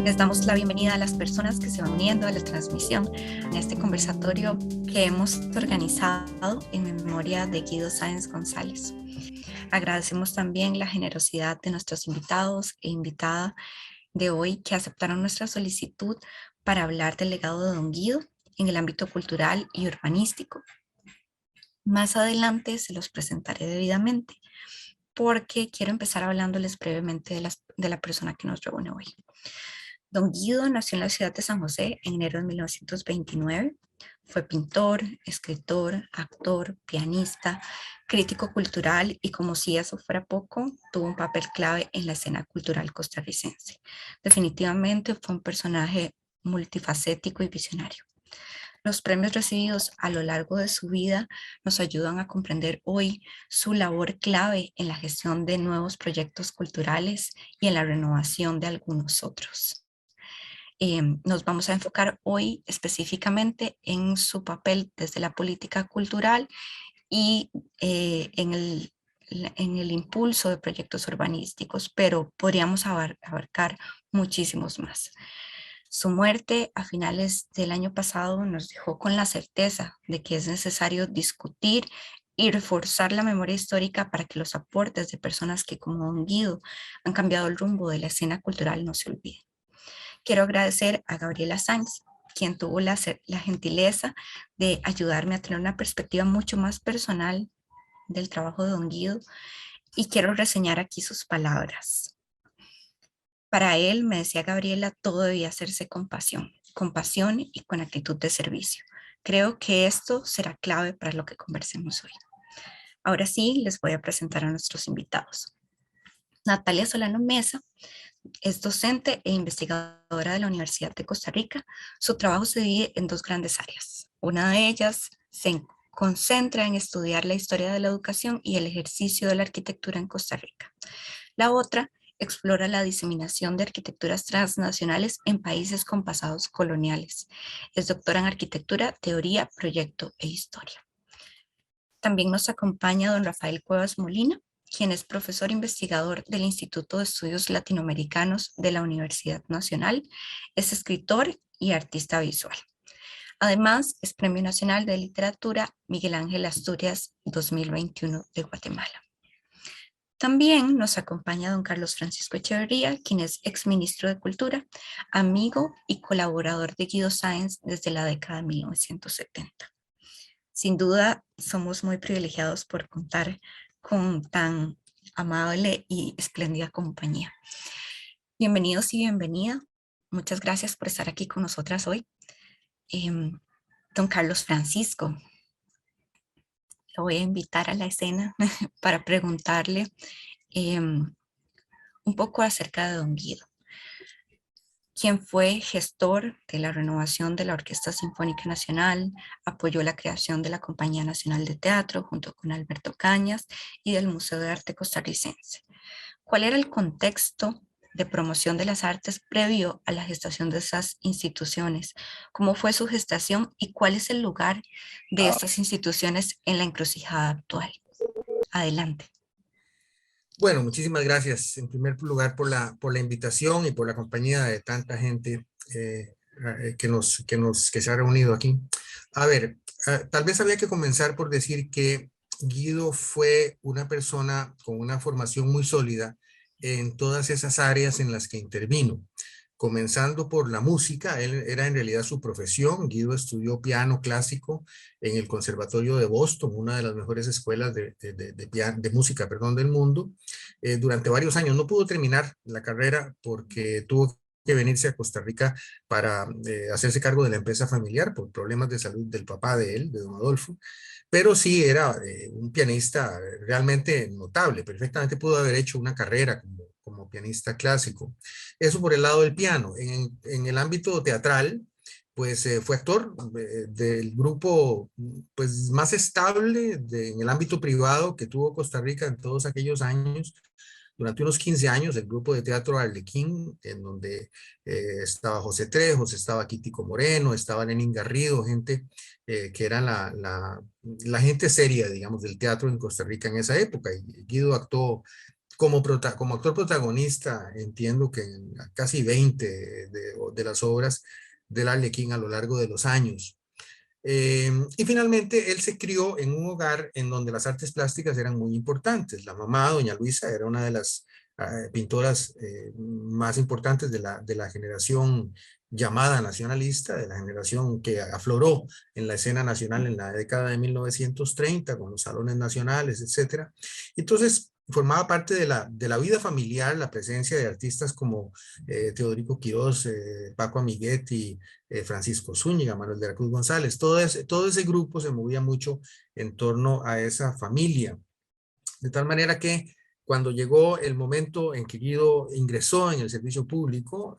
Les damos la bienvenida a las personas que se van uniendo a la transmisión en este conversatorio que hemos organizado en memoria de Guido Sáenz González. Agradecemos también la generosidad de nuestros invitados e invitada de hoy que aceptaron nuestra solicitud para hablar del legado de Don Guido en el ámbito cultural y urbanístico. Más adelante se los presentaré debidamente, porque quiero empezar hablándoles brevemente de la persona que nos reúne hoy. Don Guido nació en la ciudad de San José en enero de 1929. Fue pintor, escritor, actor, pianista, crítico cultural y, como si eso fuera poco, tuvo un papel clave en la escena cultural costarricense. Definitivamente fue un personaje multifacético y visionario. Los premios recibidos a lo largo de su vida nos ayudan a comprender hoy su labor clave en la gestión de nuevos proyectos culturales y en la renovación de algunos otros. Nos vamos a enfocar hoy específicamente en su papel desde la política cultural y en el impulso de proyectos urbanísticos, pero podríamos abarcar muchísimos más. Su muerte a finales del año pasado nos dejó con la certeza de que es necesario discutir y reforzar la memoria histórica para que los aportes de personas que, como Don Guido, han cambiado el rumbo de la escena cultural no se olviden. Quiero agradecer a Gabriela Sáenz, quien tuvo la gentileza de ayudarme a tener una perspectiva mucho más personal del trabajo de Don Guido, y quiero reseñar aquí sus palabras. Para él, me decía Gabriela, todo debía hacerse con pasión y con actitud de servicio. Creo que esto será clave para lo que conversemos hoy. Ahora sí, les voy a presentar a nuestros invitados. Natalia Solano Mesa es docente e investigadora de la Universidad de Costa Rica. Su trabajo se divide en dos grandes áreas. Una de ellas se concentra en estudiar la historia de la educación y el ejercicio de la arquitectura en Costa Rica. La otra explora la diseminación de arquitecturas transnacionales en países con pasados coloniales. Es doctora en arquitectura, teoría, proyecto e historia. También nos acompaña don Rafael Cuevas Molina, quien es profesor investigador del Instituto de Estudios Latinoamericanos de la Universidad Nacional, es escritor y artista visual. Además, es Premio Nacional de Literatura Miguel Ángel Asturias 2021 de Guatemala. También nos acompaña don Carlos Francisco Echeverría, quien es exministro de Cultura, amigo y colaborador de Guido Sáenz desde la década de 1970. Sin duda, somos muy privilegiados por contar con tan amable y espléndida compañía. Bienvenidos y bienvenida. Muchas gracias por estar aquí con nosotras hoy. Don Carlos Francisco, lo voy a invitar a la escena para preguntarle un poco acerca de Don Guido, quien fue gestor de la renovación de la Orquesta Sinfónica Nacional, apoyó la creación de la Compañía Nacional de Teatro junto con Alberto Cañas y del Museo de Arte Costarricense. ¿Cuál era el contexto de promoción de las artes previo a la gestación de esas instituciones? ¿Cómo fue su gestación y cuál es el lugar de estas instituciones en la encrucijada actual? Adelante. Bueno, muchísimas gracias en primer lugar por la invitación y por la compañía de tanta gente que se ha reunido aquí. A ver, tal vez habría que comenzar por decir que Guido fue una persona con una formación muy sólida en todas esas áreas en las que intervino. Comenzando por la música, él era en realidad su profesión. Guido estudió piano clásico en el Conservatorio de Boston, una de las mejores escuelas de música, del mundo. Durante varios años no pudo terminar la carrera porque tuvo que venirse a Costa Rica para hacerse cargo de la empresa familiar por problemas de salud del papá de él, de don Adolfo. Pero sí era un pianista realmente notable. Perfectamente pudo haber hecho una carrera como pianista clásico. Eso por el lado del piano. En el ámbito teatral, pues fue actor del grupo pues, más estable en el ámbito privado que tuvo Costa Rica en todos aquellos años. Durante unos 15 años, el grupo de teatro Arlequín, en donde estaba José Trejos, estaba Quitico Moreno, estaba Lenín Garrido, gente que era la gente seria, digamos, del teatro en Costa Rica en esa época. Y Guido actuó como actor protagonista, entiendo que en casi 20 de las obras del Arlequín a lo largo de los años. Y finalmente él se crió en un hogar en donde las artes plásticas eran muy importantes. La mamá, doña Luisa, era una de las pintoras más importantes de la generación llamada nacionalista, de la generación que afloró en la escena nacional en la década de 1930 con los salones nacionales, etcétera. Entonces, formaba parte de la vida familiar la presencia de artistas como Teodorico Quirós, Paco Amiguetti, Francisco Zúñiga, Manuel de la Cruz González. Todo ese grupo se movía mucho en torno a esa familia. De tal manera que cuando llegó el momento en que Guido ingresó en el servicio público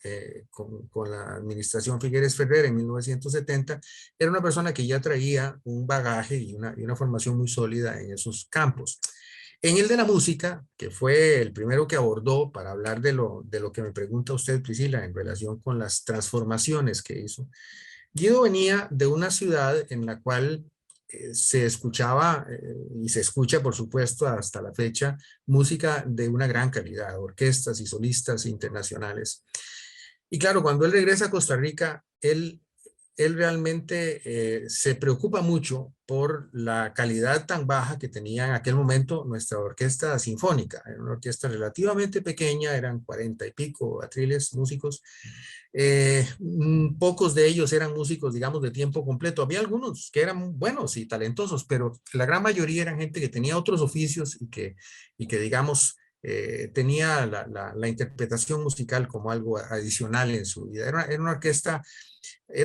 con la administración Figueres Ferrer en 1970, era una persona que ya traía un bagaje y una formación muy sólida en esos campos. En el de la música, que fue el primero que abordó para hablar de lo que me pregunta usted, Priscila, en relación con las transformaciones que hizo, Guido venía de una ciudad en la cual se escuchaba y se escucha, por supuesto, hasta la fecha, música de una gran calidad, orquestas y solistas internacionales. Y claro, cuando él regresa a Costa Rica, él realmente se preocupa mucho por la calidad tan baja que tenía en aquel momento nuestra orquesta sinfónica. Era una orquesta relativamente pequeña, eran 40 y pico atriles músicos. Pocos de ellos eran músicos, digamos, de tiempo completo. Había algunos que eran buenos y talentosos, pero la gran mayoría eran gente que tenía otros oficios y que digamos, tenía la interpretación musical como algo adicional en su vida. Era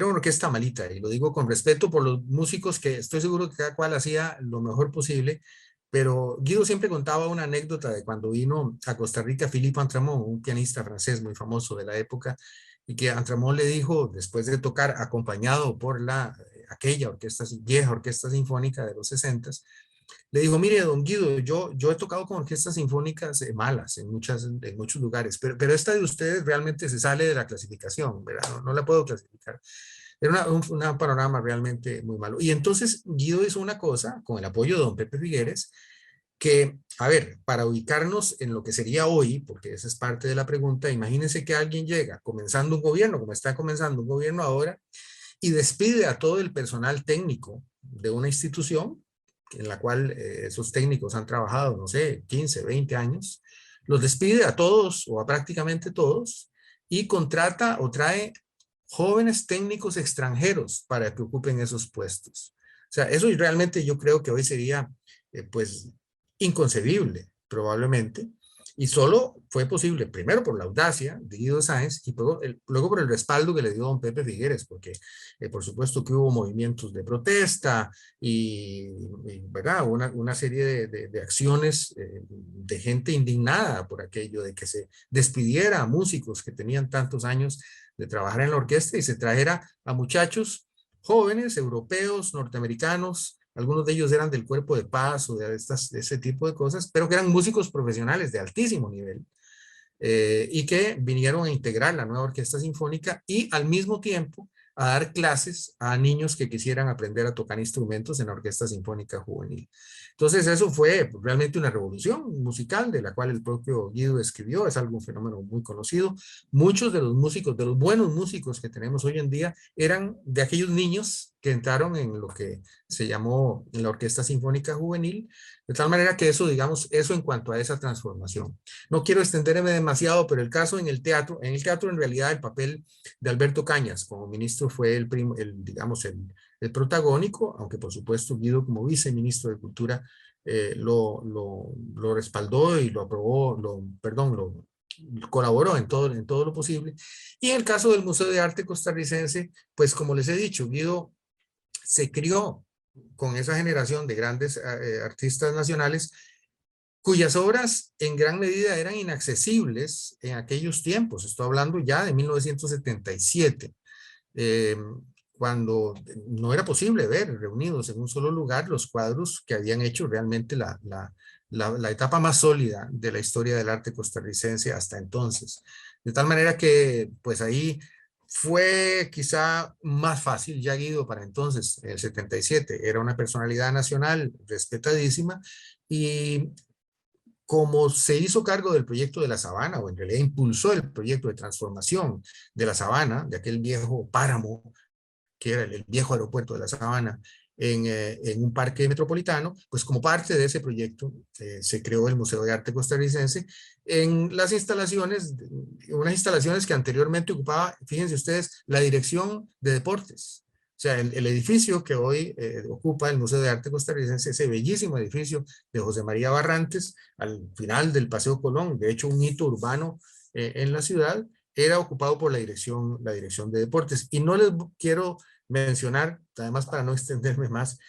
una orquesta malita, y lo digo con respeto por los músicos que estoy seguro que cada cual hacía lo mejor posible, pero Guido siempre contaba una anécdota de cuando vino a Costa Rica Philippe Antramont, un pianista francés muy famoso de la época, y que Antramont le dijo, después de tocar acompañado por aquella orquesta, vieja orquesta sinfónica de los 60, le dijo, mire, don Guido, yo he tocado con orquestas sinfónicas malas en muchos lugares, pero esta de ustedes realmente se sale de la clasificación, ¿verdad? No la puedo clasificar. Era un panorama realmente muy malo. Y entonces Guido hizo una cosa, con el apoyo de don Pepe Figueres, que, a ver, para ubicarnos en lo que sería hoy, porque esa es parte de la pregunta, imagínense que alguien llega comenzando un gobierno, como está comenzando un gobierno ahora, y despide a todo el personal técnico de una institución en la cual esos técnicos han trabajado, no sé, 15, 20 años, los despide a todos o a prácticamente todos y contrata o trae jóvenes técnicos extranjeros para que ocupen esos puestos. O sea, eso realmente yo creo que hoy sería, pues, inconcebible, probablemente, y solo fue posible, primero por la audacia de Guido Sáenz y luego por el respaldo que le dio don Pepe Figueres, porque por supuesto que hubo movimientos de protesta ¿verdad? Una serie de acciones de gente indignada por aquello de que se despidiera a músicos que tenían tantos años de trabajar en la orquesta y se trajera a muchachos jóvenes, europeos, norteamericanos. Algunos de ellos eran del Cuerpo de Paz o de ese tipo de cosas, pero que eran músicos profesionales de altísimo nivel y que vinieron a integrar la nueva orquesta sinfónica y al mismo tiempo a dar clases a niños que quisieran aprender a tocar instrumentos en la Orquesta Sinfónica Juvenil. Entonces eso fue realmente una revolución musical de la cual el propio Guido escribió, es algo un fenómeno muy conocido. Muchos de los músicos, de los buenos músicos que tenemos hoy en día, eran de aquellos niños que entraron en lo que se llamó en la Orquesta Sinfónica Juvenil, de tal manera que eso, digamos, eso en cuanto a esa transformación. No quiero extenderme demasiado, pero el caso en el teatro en realidad el papel de Alberto Cañas como ministro fue digamos, el protagónico, aunque por supuesto Guido como viceministro de Cultura lo respaldó y lo aprobó, lo colaboró en todo lo posible. Y en el caso del Museo de Arte Costarricense, pues como les he dicho, Guido se crió con esa generación de grandes artistas nacionales cuyas obras en gran medida eran inaccesibles en aquellos tiempos. Estoy hablando ya de 1977, cuando no era posible ver reunidos en un solo lugar los cuadros que habían hecho realmente la etapa más sólida de la historia del arte costarricense hasta entonces. De tal manera que, pues ahí fue quizá más fácil ya Guido para entonces, el 77, era una personalidad nacional respetadísima y como se hizo cargo del proyecto de la Sabana, o en realidad impulsó el proyecto de transformación de la Sabana, de aquel viejo páramo que era el viejo aeropuerto de la Sabana, en un parque metropolitano, pues como parte de ese proyecto se creó el Museo de Arte Costarricense en las instalaciones, unas instalaciones que anteriormente ocupaba, fíjense ustedes, la Dirección de Deportes. O sea, el edificio que hoy ocupa el Museo de Arte Costarricense, ese bellísimo edificio de José María Barrantes, al final del Paseo Colón, de hecho un hito urbano en la ciudad, era ocupado por la dirección de deportes. Y no les quiero mencionar, además para no extenderme más,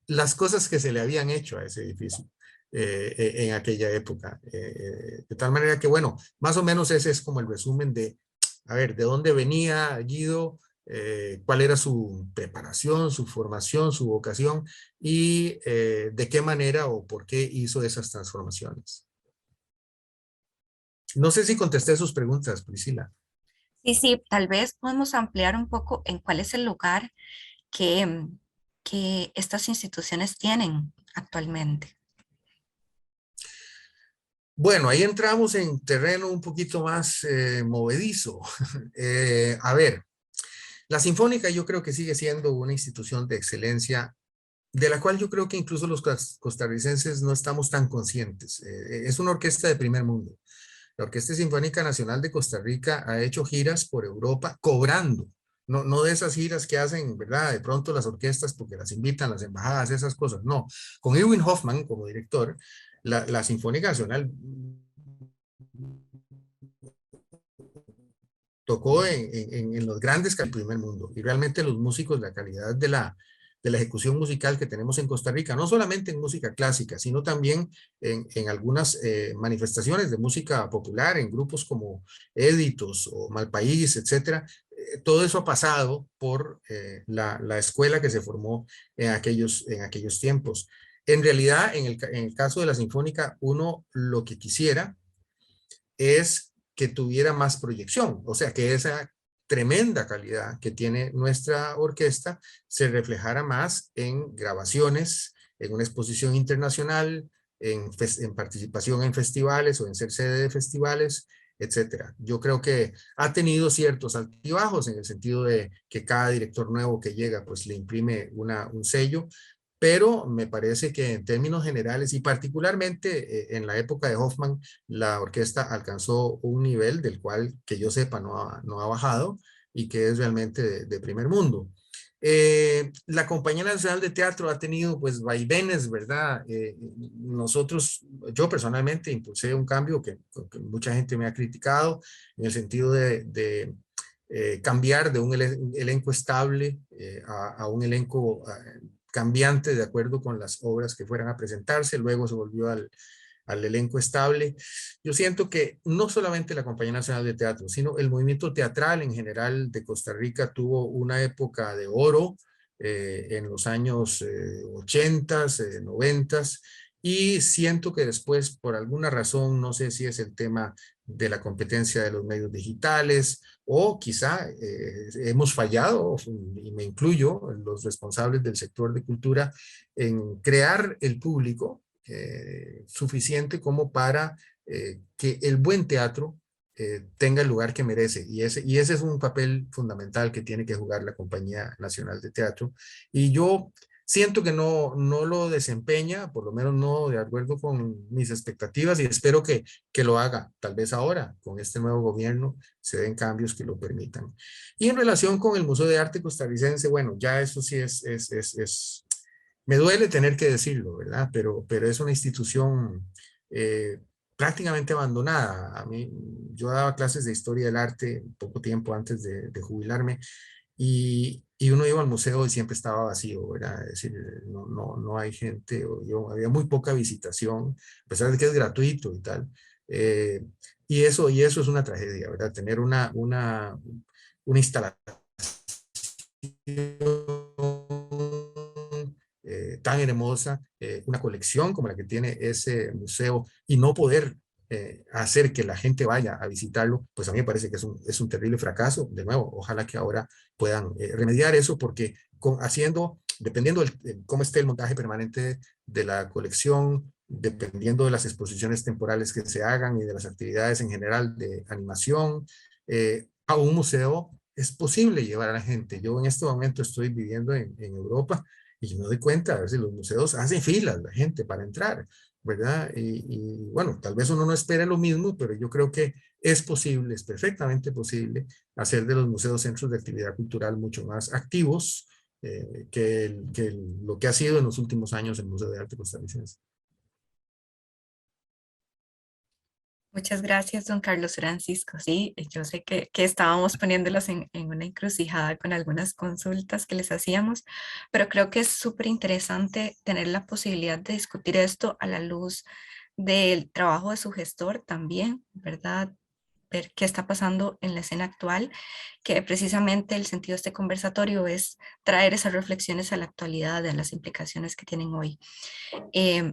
las cosas que se le habían hecho a ese edificio en aquella época. De tal manera que, bueno, más o menos ese es como el resumen de, a ver, de dónde venía Guido, cuál era su preparación, su formación, su vocación y de qué manera o por qué hizo esas transformaciones. No sé si contesté sus preguntas, Priscila. Sí, sí, tal vez podemos ampliar un poco en cuál es el lugar que, que estas instituciones tienen actualmente. Bueno, ahí entramos en terreno un poquito más movedizo. A ver, la Sinfónica yo creo que sigue siendo una institución de excelencia de la cual yo creo que incluso los costarricenses no estamos tan conscientes. Es una orquesta de primer mundo. La Orquesta Sinfónica Nacional de Costa Rica ha hecho giras por Europa cobrando. No, no de esas giras que hacen, ¿verdad? De pronto las orquestas porque las invitan las embajadas, esas cosas. No. Con Erwin Hoffman como director, la Sinfónica Nacional tocó en los grandes del primer mundo y realmente los músicos, la calidad de la ejecución musical que tenemos en Costa Rica, no solamente en música clásica, sino también en algunas manifestaciones de música popular, en grupos como Éditos o Malpaís, etcétera. Todo eso ha pasado por la escuela que se formó en aquellos tiempos. En realidad, en el caso de la Sinfónica, uno lo que quisiera es que tuviera más proyección, o sea, que esa tremenda calidad que tiene nuestra orquesta se reflejara más en grabaciones, en una exposición internacional, en participación en festivales o en ser sede de festivales, etcétera. Yo creo que ha tenido ciertos altibajos en el sentido de que cada director nuevo que llega pues le imprime un sello, pero me parece que en términos generales y particularmente en la época de Hoffman, la orquesta alcanzó un nivel del cual, que yo sepa, no ha bajado y que es realmente de primer mundo. La Compañía Nacional de Teatro ha tenido pues vaivenes, ¿verdad? Nosotros, yo personalmente impulsé un cambio que mucha gente me ha criticado en el sentido de cambiar de un elenco estable a un elenco cambiante de acuerdo con las obras que fueran a presentarse, luego se volvió al elenco estable. Yo siento que no solamente la Compañía Nacional de Teatro, sino el movimiento teatral en general de Costa Rica tuvo una época de oro en los años 80, 90, y siento que después, por alguna razón, no sé si es el tema de la competencia de los medios digitales o quizá hemos fallado, y me incluyo, los responsables del sector de cultura, en crear el público suficiente como para que el buen teatro tenga el lugar que merece. Y ese es un papel fundamental que tiene que jugar la Compañía Nacional de Teatro. Y yo siento que no lo desempeña, por lo menos no de acuerdo con mis expectativas, y espero que lo haga. Tal vez ahora, con este nuevo gobierno, se den cambios que lo permitan. Y en relación con el Museo de Arte Costarricense, bueno, ya eso sí me duele tener que decirlo, ¿verdad? Pero es una institución prácticamente abandonada. A mí, yo daba clases de historia del arte poco tiempo antes de jubilarme y uno iba al museo y siempre estaba vacío, ¿verdad? Es decir, no hay gente, había muy poca visitación, a pesar de que es gratuito y tal. Eh, y eso es una tragedia, ¿verdad? Tener una instalación tan hermosa, una colección como la que tiene ese museo y no poder hacer que la gente vaya a visitarlo, pues a mí me parece que es un terrible fracaso. De nuevo, ojalá que ahora puedan remediar eso porque dependiendo de cómo esté el montaje permanente de la colección, dependiendo de las exposiciones temporales que se hagan y de las actividades en general de animación, a un museo es posible llevar a la gente. Yo en este momento estoy viviendo en Europa y me doy cuenta, a ver si los museos hacen filas la gente para entrar, ¿verdad? Bueno, tal vez uno no espere lo mismo, pero yo creo que es posible, es perfectamente posible hacer de los museos centros de actividad cultural mucho más activos lo que ha sido en los últimos años el Museo de Arte Costarricense. Muchas gracias, don Carlos Francisco. Sí, yo sé que estábamos poniéndolos en una encrucijada con algunas consultas que les hacíamos, pero creo que es súper interesante tener la posibilidad de discutir esto a la luz del trabajo de su gestor también, ¿verdad? Ver qué está pasando en la escena actual, que precisamente el sentido de este conversatorio es traer esas reflexiones a la actualidad, de las implicaciones que tienen hoy.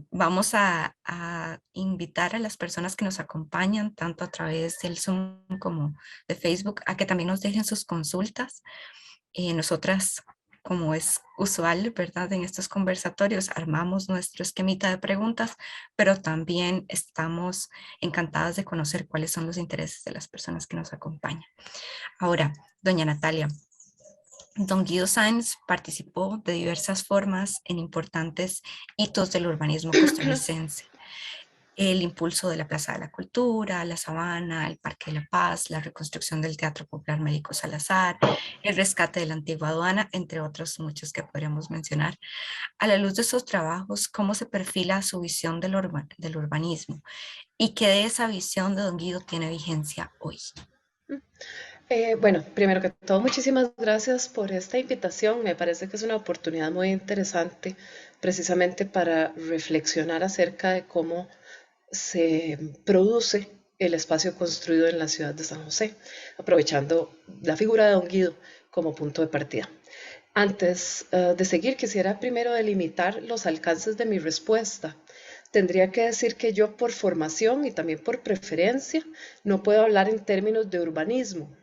Vamos a invitar a las personas que nos acompañan, tanto a través del Zoom como de Facebook, a que también nos dejen sus consultas. Nosotras, como es usual, ¿verdad? En estos conversatorios armamos nuestro esquemita de preguntas, pero también estamos encantadas de conocer cuáles son los intereses de las personas que nos acompañan. Ahora, doña Natalia, don Guido Sáenz participó de diversas formas en importantes hitos del urbanismo costarricense. El impulso de la Plaza de la Cultura, la Sabana, el Parque de la Paz, la reconstrucción del Teatro Popular Médico Salazar, el rescate de la antigua aduana, entre otros muchos que podríamos mencionar. A la luz de esos trabajos, ¿cómo se perfila su visión del urbanismo? ¿Y qué de esa visión de don Guido tiene vigencia hoy? Bueno, primero que todo, muchísimas gracias por esta invitación. Me parece que es una oportunidad muy interesante precisamente para reflexionar acerca de cómo se produce el espacio construido en la ciudad de San José, aprovechando la figura de don Guido como punto de partida. Antes de seguir, quisiera primero delimitar los alcances de mi respuesta. Tendría que decir que yo por formación y también por preferencia no puedo hablar en términos de urbanismo.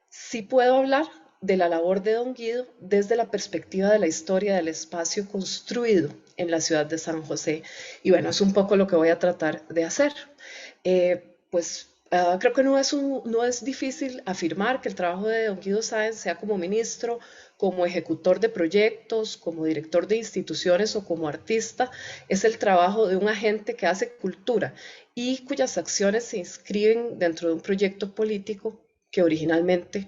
Sí puedo hablar de la labor de don Guido desde la perspectiva de la historia del espacio construido en la ciudad de San José. Y bueno, es un poco lo que voy a tratar de hacer. Creo que no es difícil afirmar que el trabajo de don Guido Sáenz, sea como ministro, como ejecutor de proyectos, como director de instituciones o como artista, es el trabajo de un agente que hace cultura y cuyas acciones se inscriben dentro de un proyecto político que originalmente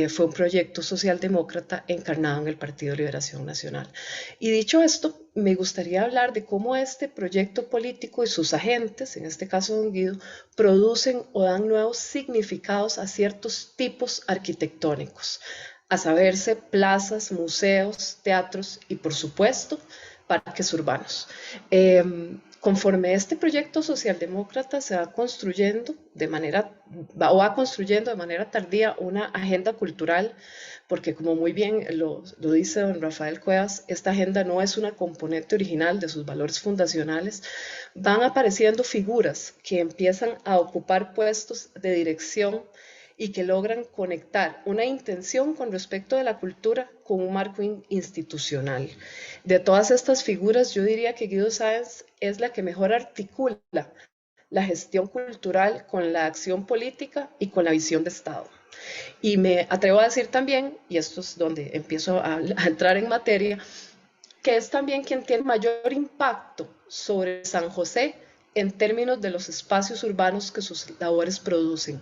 fue un proyecto socialdemócrata encarnado en el Partido de Liberación Nacional. Y dicho esto, me gustaría hablar de cómo este proyecto político y sus agentes, en este caso don Guido, producen o dan nuevos significados a ciertos tipos arquitectónicos, a saberse plazas, museos, teatros y, por supuesto, parques urbanos. Conforme este proyecto socialdemócrata se va construyendo de manera tardía una agenda cultural, porque como muy bien lo dice don Rafael Cuevas, esta agenda no es una componente original de sus valores fundacionales, van apareciendo figuras que empiezan a ocupar puestos de dirección y que logran conectar una intención con respecto de la cultura con un marco institucional. De todas estas figuras, yo diría que Guido Sáenz es la que mejor articula la gestión cultural con la acción política y con la visión de Estado. Y me atrevo a decir también, y esto es donde empiezo a entrar en materia, que es también quien tiene mayor impacto sobre San José en términos de los espacios urbanos que sus labores producen.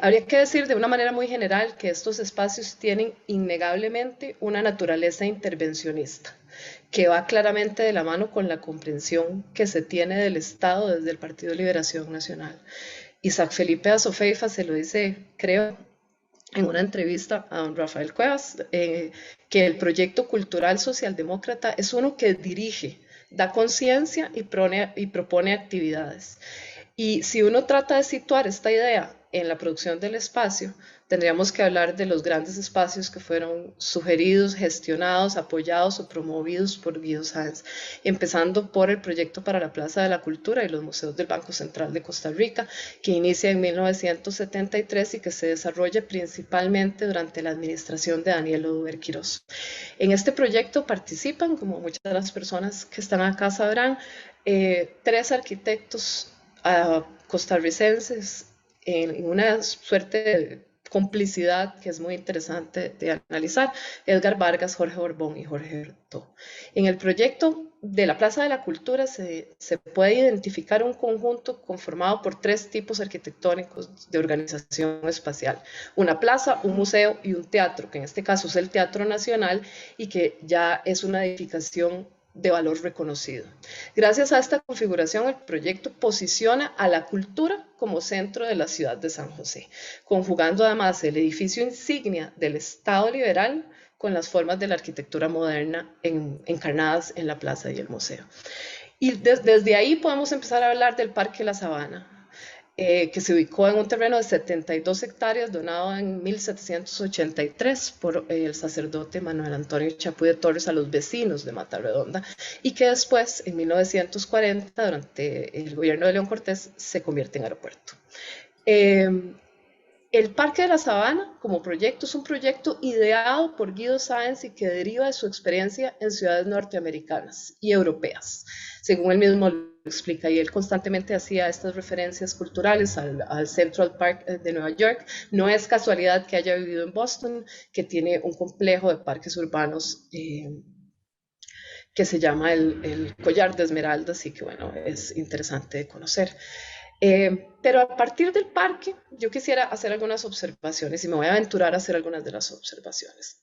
Habría que decir de una manera muy general que estos espacios tienen innegablemente una naturaleza intervencionista, que va claramente de la mano con la comprensión que se tiene del Estado desde el Partido de Liberación Nacional. Isaac Felipe Azofeifa se lo dice, creo, en una entrevista a don Rafael Cuevas, que el proyecto cultural socialdemócrata es uno que dirige, da conciencia y propone actividades. Y si uno trata de situar esta idea en la producción del espacio, tendríamos que hablar de los grandes espacios que fueron sugeridos, gestionados, apoyados o promovidos por Guido Sáenz, empezando por el proyecto para la Plaza de la Cultura y los museos del Banco Central de Costa Rica, que inicia en 1973 y que se desarrolla principalmente durante la administración de Daniel Oduber Quirós. En este proyecto participan, como muchas de las personas que están acá sabrán, 3 arquitectos costarricenses en una suerte de complicidad que es muy interesante de analizar: Edgar Vargas, Jorge Borbón y Jorge Bertó. En el proyecto de la Plaza de la Cultura se puede identificar un conjunto conformado por 3 tipos arquitectónicos de organización espacial: una plaza, un museo y un teatro, que en este caso es el Teatro Nacional y que ya es una edificación de valor reconocido. Gracias a esta configuración, el proyecto posiciona a la cultura como centro de la ciudad de San José, conjugando además el edificio insignia del Estado liberal con las formas de la arquitectura moderna encarnadas en la plaza y el museo. Y desde ahí podemos empezar a hablar del Parque La Sabana, que se ubicó en un terreno de 72 hectáreas donado en 1783 por el sacerdote Manuel Antonio Chapuy de Torres a los vecinos de Matarredonda, y que después, en 1940, durante el gobierno de León Cortés, se convierte en aeropuerto. El Parque de la Sabana, como proyecto, es un proyecto ideado por Guido Sáenz y que deriva de su experiencia en ciudades norteamericanas y europeas, según él mismo lo explica, y él constantemente hacía estas referencias culturales al Central Park de Nueva York. No es casualidad que haya vivido en Boston, que tiene un complejo de parques urbanos que se llama el Collar de Esmeraldas, y que bueno, es interesante de conocer. Pero a partir del parque yo quisiera hacer algunas observaciones y me voy a aventurar a hacer algunas de las observaciones.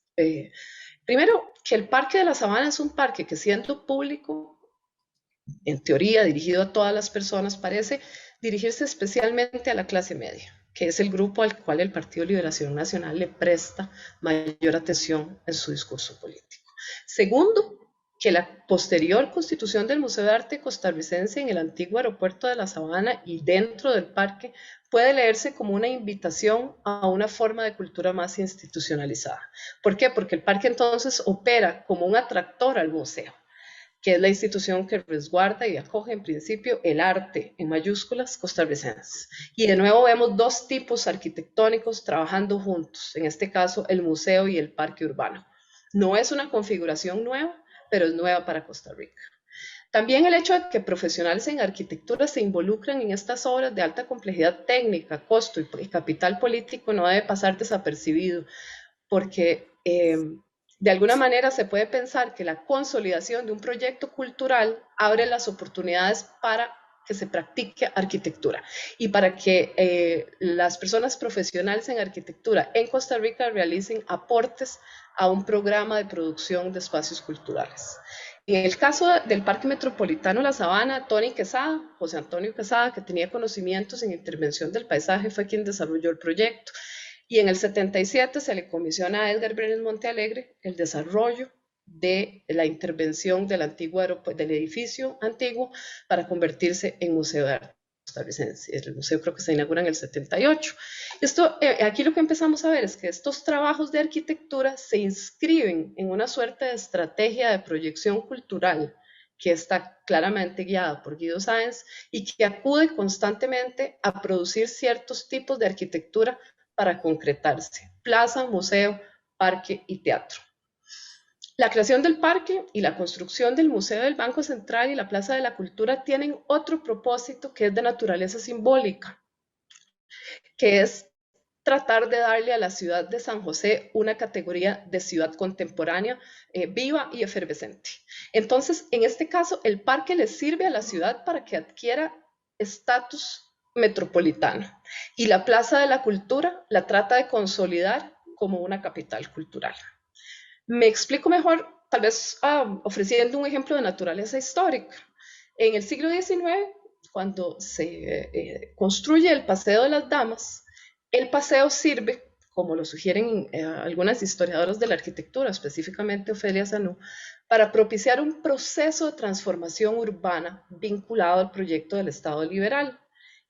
Primero, que el Parque de la Sabana es un parque que, siendo público, en teoría dirigido a todas las personas, parece dirigirse especialmente a la clase media, que es el grupo al cual el Partido de Liberación Nacional le presta mayor atención en su discurso político. Segundo, que la posterior constitución del Museo de Arte Costarricense en el antiguo aeropuerto de La Sabana y dentro del parque puede leerse como una invitación a una forma de cultura más institucionalizada. ¿Por qué? Porque el parque entonces opera como un atractor al museo, que es la institución que resguarda y acoge en principio el arte, en mayúsculas, costarricense. Y de nuevo vemos 2 tipos arquitectónicos trabajando juntos, en este caso el museo y el parque urbano. No es una configuración nueva, pero es nueva para Costa Rica. También el hecho de que profesionales en arquitectura se involucran en estas obras de alta complejidad técnica, costo y capital político no debe pasar desapercibido, porque de alguna manera se puede pensar que la consolidación de un proyecto cultural abre las oportunidades para que se practique arquitectura y para que las personas profesionales en arquitectura en Costa Rica realicen aportes a un programa de producción de espacios culturales. En el caso del Parque Metropolitano La Sabana, Tony Quesada, José Antonio Quesada, que tenía conocimientos en intervención del paisaje, fue quien desarrolló el proyecto. Y en el 77 se le comisiona a Edgar Brenes Montealegre el desarrollo de la intervención del edificio antiguo para convertirse en Museo de Arte Costarricense. El museo creo que se inaugura en el 78. Aquí lo que empezamos a ver es que estos trabajos de arquitectura se inscriben en una suerte de estrategia de proyección cultural que está claramente guiada por Guido Sáenz y que acude constantemente a producir ciertos tipos de arquitectura para concretarse: plaza, museo, parque y teatro. La creación del parque y la construcción del Museo del Banco Central y la Plaza de la Cultura tienen otro propósito que es de naturaleza simbólica, que es tratar de darle a la ciudad de San José una categoría de ciudad contemporánea, viva y efervescente. Entonces, en este caso, el parque le sirve a la ciudad para que adquiera estatus metropolitano, y la Plaza de la Cultura la trata de consolidar como una capital cultural. Me explico mejor, tal vez ofreciendo un ejemplo de naturaleza histórica. En el siglo XIX, cuando se construye el Paseo de las Damas, el paseo sirve, como lo sugieren algunas historiadoras de la arquitectura, específicamente Ofelia Zanú, para propiciar un proceso de transformación urbana vinculado al proyecto del Estado liberal.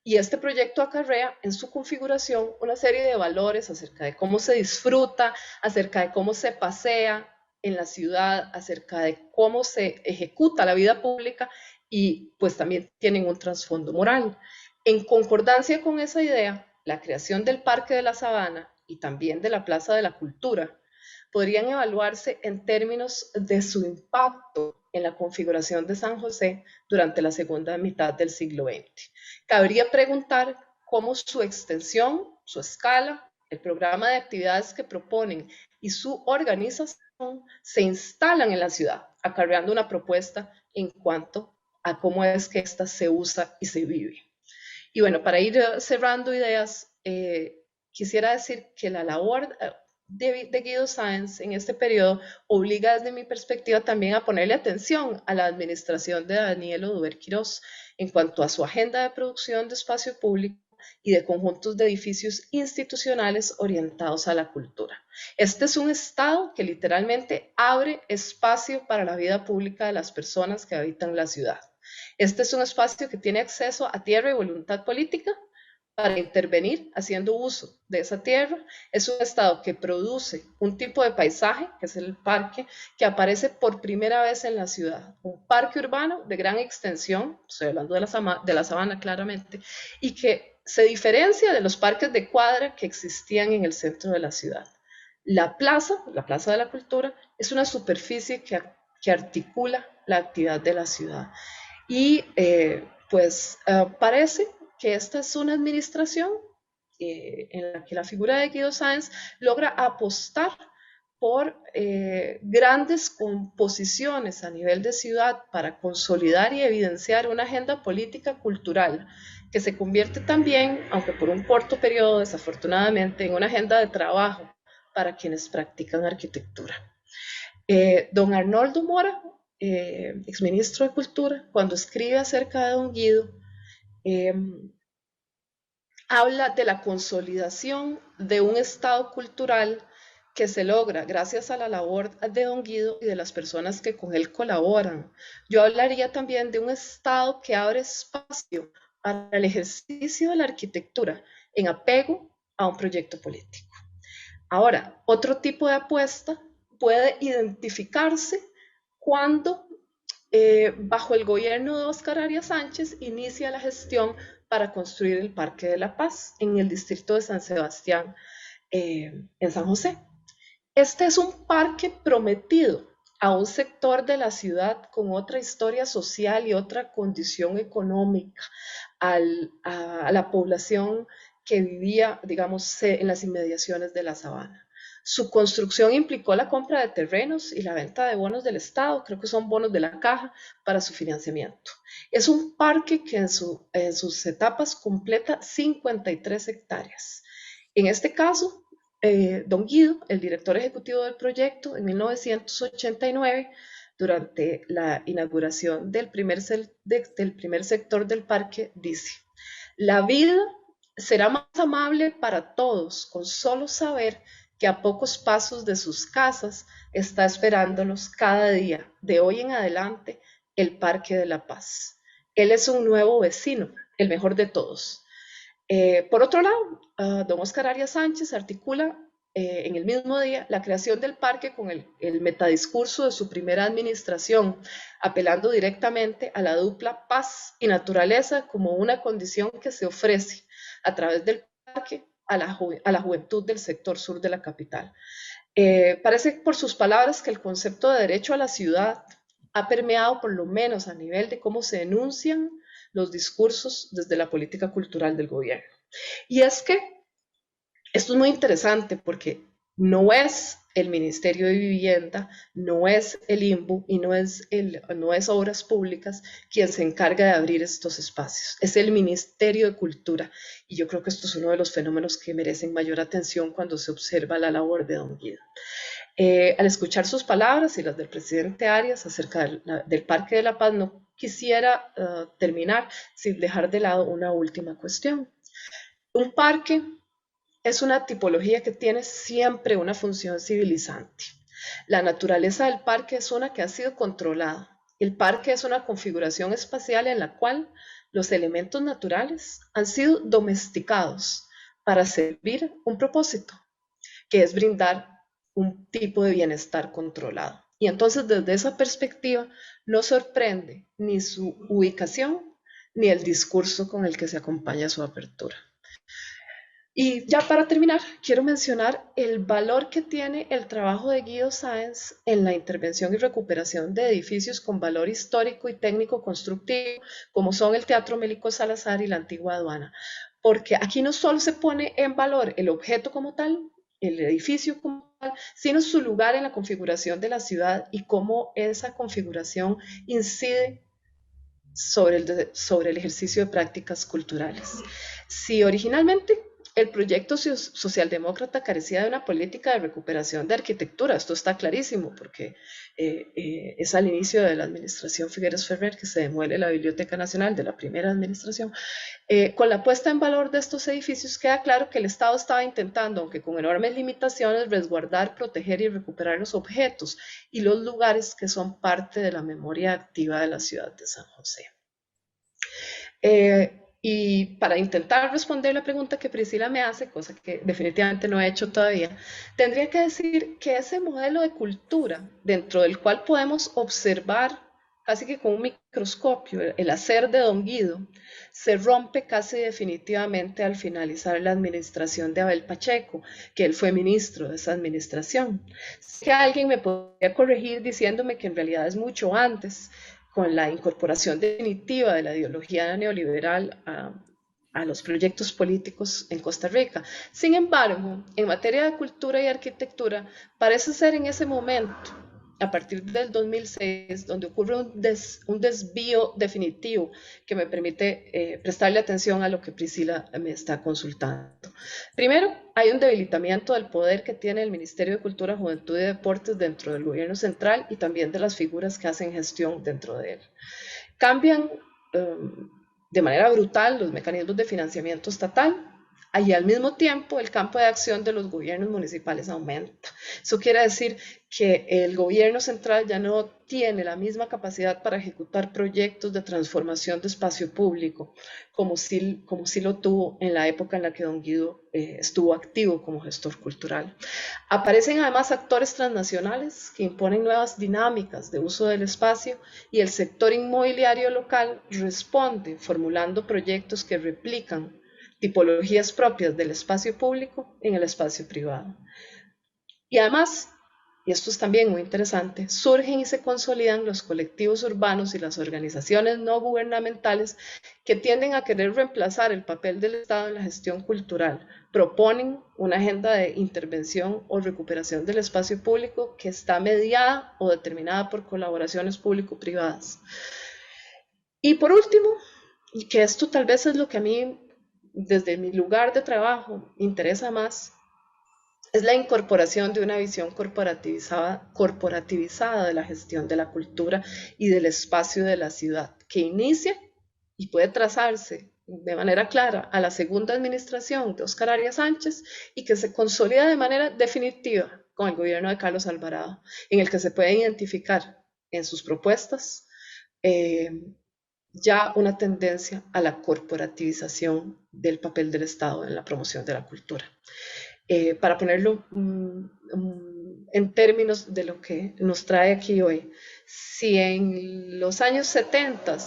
Y este proyecto acarrea en su configuración una serie de valores acerca de cómo se disfruta, acerca de cómo se pasea en la ciudad, acerca de cómo se ejecuta la vida pública y pues también tienen un trasfondo moral. En concordancia con esa idea, la creación del Parque de la Sabana y también de la Plaza de la Cultura podrían evaluarse en términos de su impacto en la configuración de San José durante la segunda mitad del siglo XX. Cabría preguntar cómo su extensión, su escala, el programa de actividades que proponen y su organización se instalan en la ciudad, acarreando una propuesta en cuanto a cómo es que ésta se usa y se vive. Y bueno, para ir cerrando ideas, quisiera decir que la labor de Guido Sáenz en este periodo obliga desde mi perspectiva también a ponerle atención a la administración de Daniel Oduber Quirós en cuanto a su agenda de producción de espacio público y de conjuntos de edificios institucionales orientados a la cultura. Este es un estado que literalmente abre espacio para la vida pública de las personas que habitan la ciudad. Este es un espacio que tiene acceso a tierra y voluntad política para intervenir haciendo uso de esa tierra. Es un estado que produce un tipo de paisaje, que es el parque, que aparece por primera vez en la ciudad. Un parque urbano de gran extensión, estoy hablando de la sabana claramente, y que se diferencia de los parques de cuadra que existían en el centro de la ciudad. La Plaza de la Cultura, es una superficie que articula la actividad de la ciudad. Y parece que esta es una administración en la que la figura de Guido Sáenz logra apostar por grandes composiciones a nivel de ciudad para consolidar y evidenciar una agenda política cultural que se convierte también, aunque por un corto periodo desafortunadamente, en una agenda de trabajo para quienes practican arquitectura. Don Arnoldo Mora, exministro de Cultura, cuando escribe acerca de don Guido, habla de la consolidación de un estado cultural que se logra gracias a la labor de don Guido y de las personas que con él colaboran. Yo hablaría también de un estado que abre espacio para el ejercicio de la arquitectura en apego a un proyecto político. Ahora, otro tipo de apuesta puede identificarse cuando bajo el gobierno de Óscar Arias Sánchez inicia la gestión para construir el Parque de la Paz en el distrito de San Sebastián, en San José. Este es un parque prometido a un sector de la ciudad con otra historia social y otra condición económica, a la población que vivía, digamos, en las inmediaciones de la sabana. Su construcción implicó la compra de terrenos y la venta de bonos del Estado, creo que son bonos de la caja, para su financiamiento. Es un parque que en sus etapas completa 53 hectáreas. En este caso, don Guido, el director ejecutivo del proyecto, en 1989, durante la inauguración del primer sector del parque, dice: la vida será más amable para todos con solo saber que a pocos pasos de sus casas está esperándolos cada día, de hoy en adelante, el Parque de la Paz. Él es un nuevo vecino, el mejor de todos. Por otro lado, don Óscar Arias Sánchez articula en el mismo día la creación del parque con el metadiscurso de su primera administración, apelando directamente a la dupla paz y naturaleza como una condición que se ofrece a través del parque a la juventud del sector sur de la capital. Parece por sus palabras que el concepto de derecho a la ciudad ha permeado, por lo menos a nivel de cómo se enuncian los discursos desde la política cultural del gobierno. Y es que esto es muy interesante porque no es el Ministerio de Vivienda, no es el INBU y no es Obras Públicas quien se encarga de abrir estos espacios, es el Ministerio de Cultura. Y yo creo que esto es uno de los fenómenos que merecen mayor atención cuando se observa la labor de don Guido. Al escuchar sus palabras y las del presidente Arias acerca del Parque de la Paz, no quisiera terminar sin dejar de lado una última cuestión. Un parque es una tipología que tiene siempre una función civilizante. La naturaleza del parque es una que ha sido controlada. El parque es una configuración espacial en la cual los elementos naturales han sido domesticados para servir un propósito, que es brindar un tipo de bienestar controlado. Y entonces desde esa perspectiva no sorprende ni su ubicación ni el discurso con el que se acompaña su apertura. Y ya para terminar, quiero mencionar el valor que tiene el trabajo de Guido Sáenz en la intervención y recuperación de edificios con valor histórico y técnico constructivo, como son el Teatro Mélico Salazar y la antigua aduana. Porque aquí no solo se pone en valor el objeto como tal, el edificio como tal, sino su lugar en la configuración de la ciudad y cómo esa configuración incide sobre el ejercicio de prácticas culturales. Si originalmente el proyecto socialdemócrata carecía de una política de recuperación de arquitectura, esto está clarísimo, porque es al inicio de la administración Figueres Ferrer que se demuele la Biblioteca Nacional de la primera administración. Con la puesta en valor de estos edificios queda claro que el Estado estaba intentando, aunque con enormes limitaciones, resguardar, proteger y recuperar los objetos y los lugares que son parte de la memoria activa de la ciudad de San José. Y para intentar responder la pregunta que Priscila me hace, cosa que definitivamente no he hecho todavía, tendría que decir que ese modelo de cultura dentro del cual podemos observar casi que con un microscopio el hacer de Don Guido se rompe casi definitivamente al finalizar la administración de Abel Pacheco, que él fue ministro de esa administración. Sé que alguien me podría corregir diciéndome que en realidad es mucho antes, con la incorporación definitiva de la ideología neoliberal a los proyectos políticos en Costa Rica. Sin embargo, en materia de cultura y arquitectura, parece ser en ese momento, a partir del 2006, donde ocurre un desvío definitivo que me permite prestarle atención a lo que Priscila me está consultando. Primero, hay un debilitamiento del poder que tiene el Ministerio de Cultura, Juventud y Deportes dentro del gobierno central y también de las figuras que hacen gestión dentro de él. Cambian de manera brutal los mecanismos de financiamiento estatal y al mismo tiempo el campo de acción de los gobiernos municipales aumenta. Eso quiere decir que el gobierno central ya no tiene la misma capacidad para ejecutar proyectos de transformación de espacio público como si lo tuvo en la época en la que Don Guido estuvo activo como gestor cultural. Aparecen además actores transnacionales que imponen nuevas dinámicas de uso del espacio y el sector inmobiliario local responde formulando proyectos que replican tipologías propias del espacio público en el espacio privado. Y además, y esto es también muy interesante, surgen y se consolidan los colectivos urbanos y las organizaciones no gubernamentales que tienden a querer reemplazar el papel del Estado en la gestión cultural. Proponen una agenda de intervención o recuperación del espacio público que está mediada o determinada por colaboraciones público-privadas. Y por último, y que esto tal vez es lo que a mí desde mi lugar de trabajo interesa más, es la incorporación de una visión corporativizada de la gestión de la cultura y del espacio de la ciudad, que inicia y puede trazarse de manera clara a la segunda administración de Óscar Arias Sánchez y que se consolida de manera definitiva con el gobierno de Carlos Alvarado, en el que se puede identificar en sus propuestas ya una tendencia a la corporativización del papel del Estado en la promoción de la cultura. Para ponerlo en términos de lo que nos trae aquí hoy, si en los años 70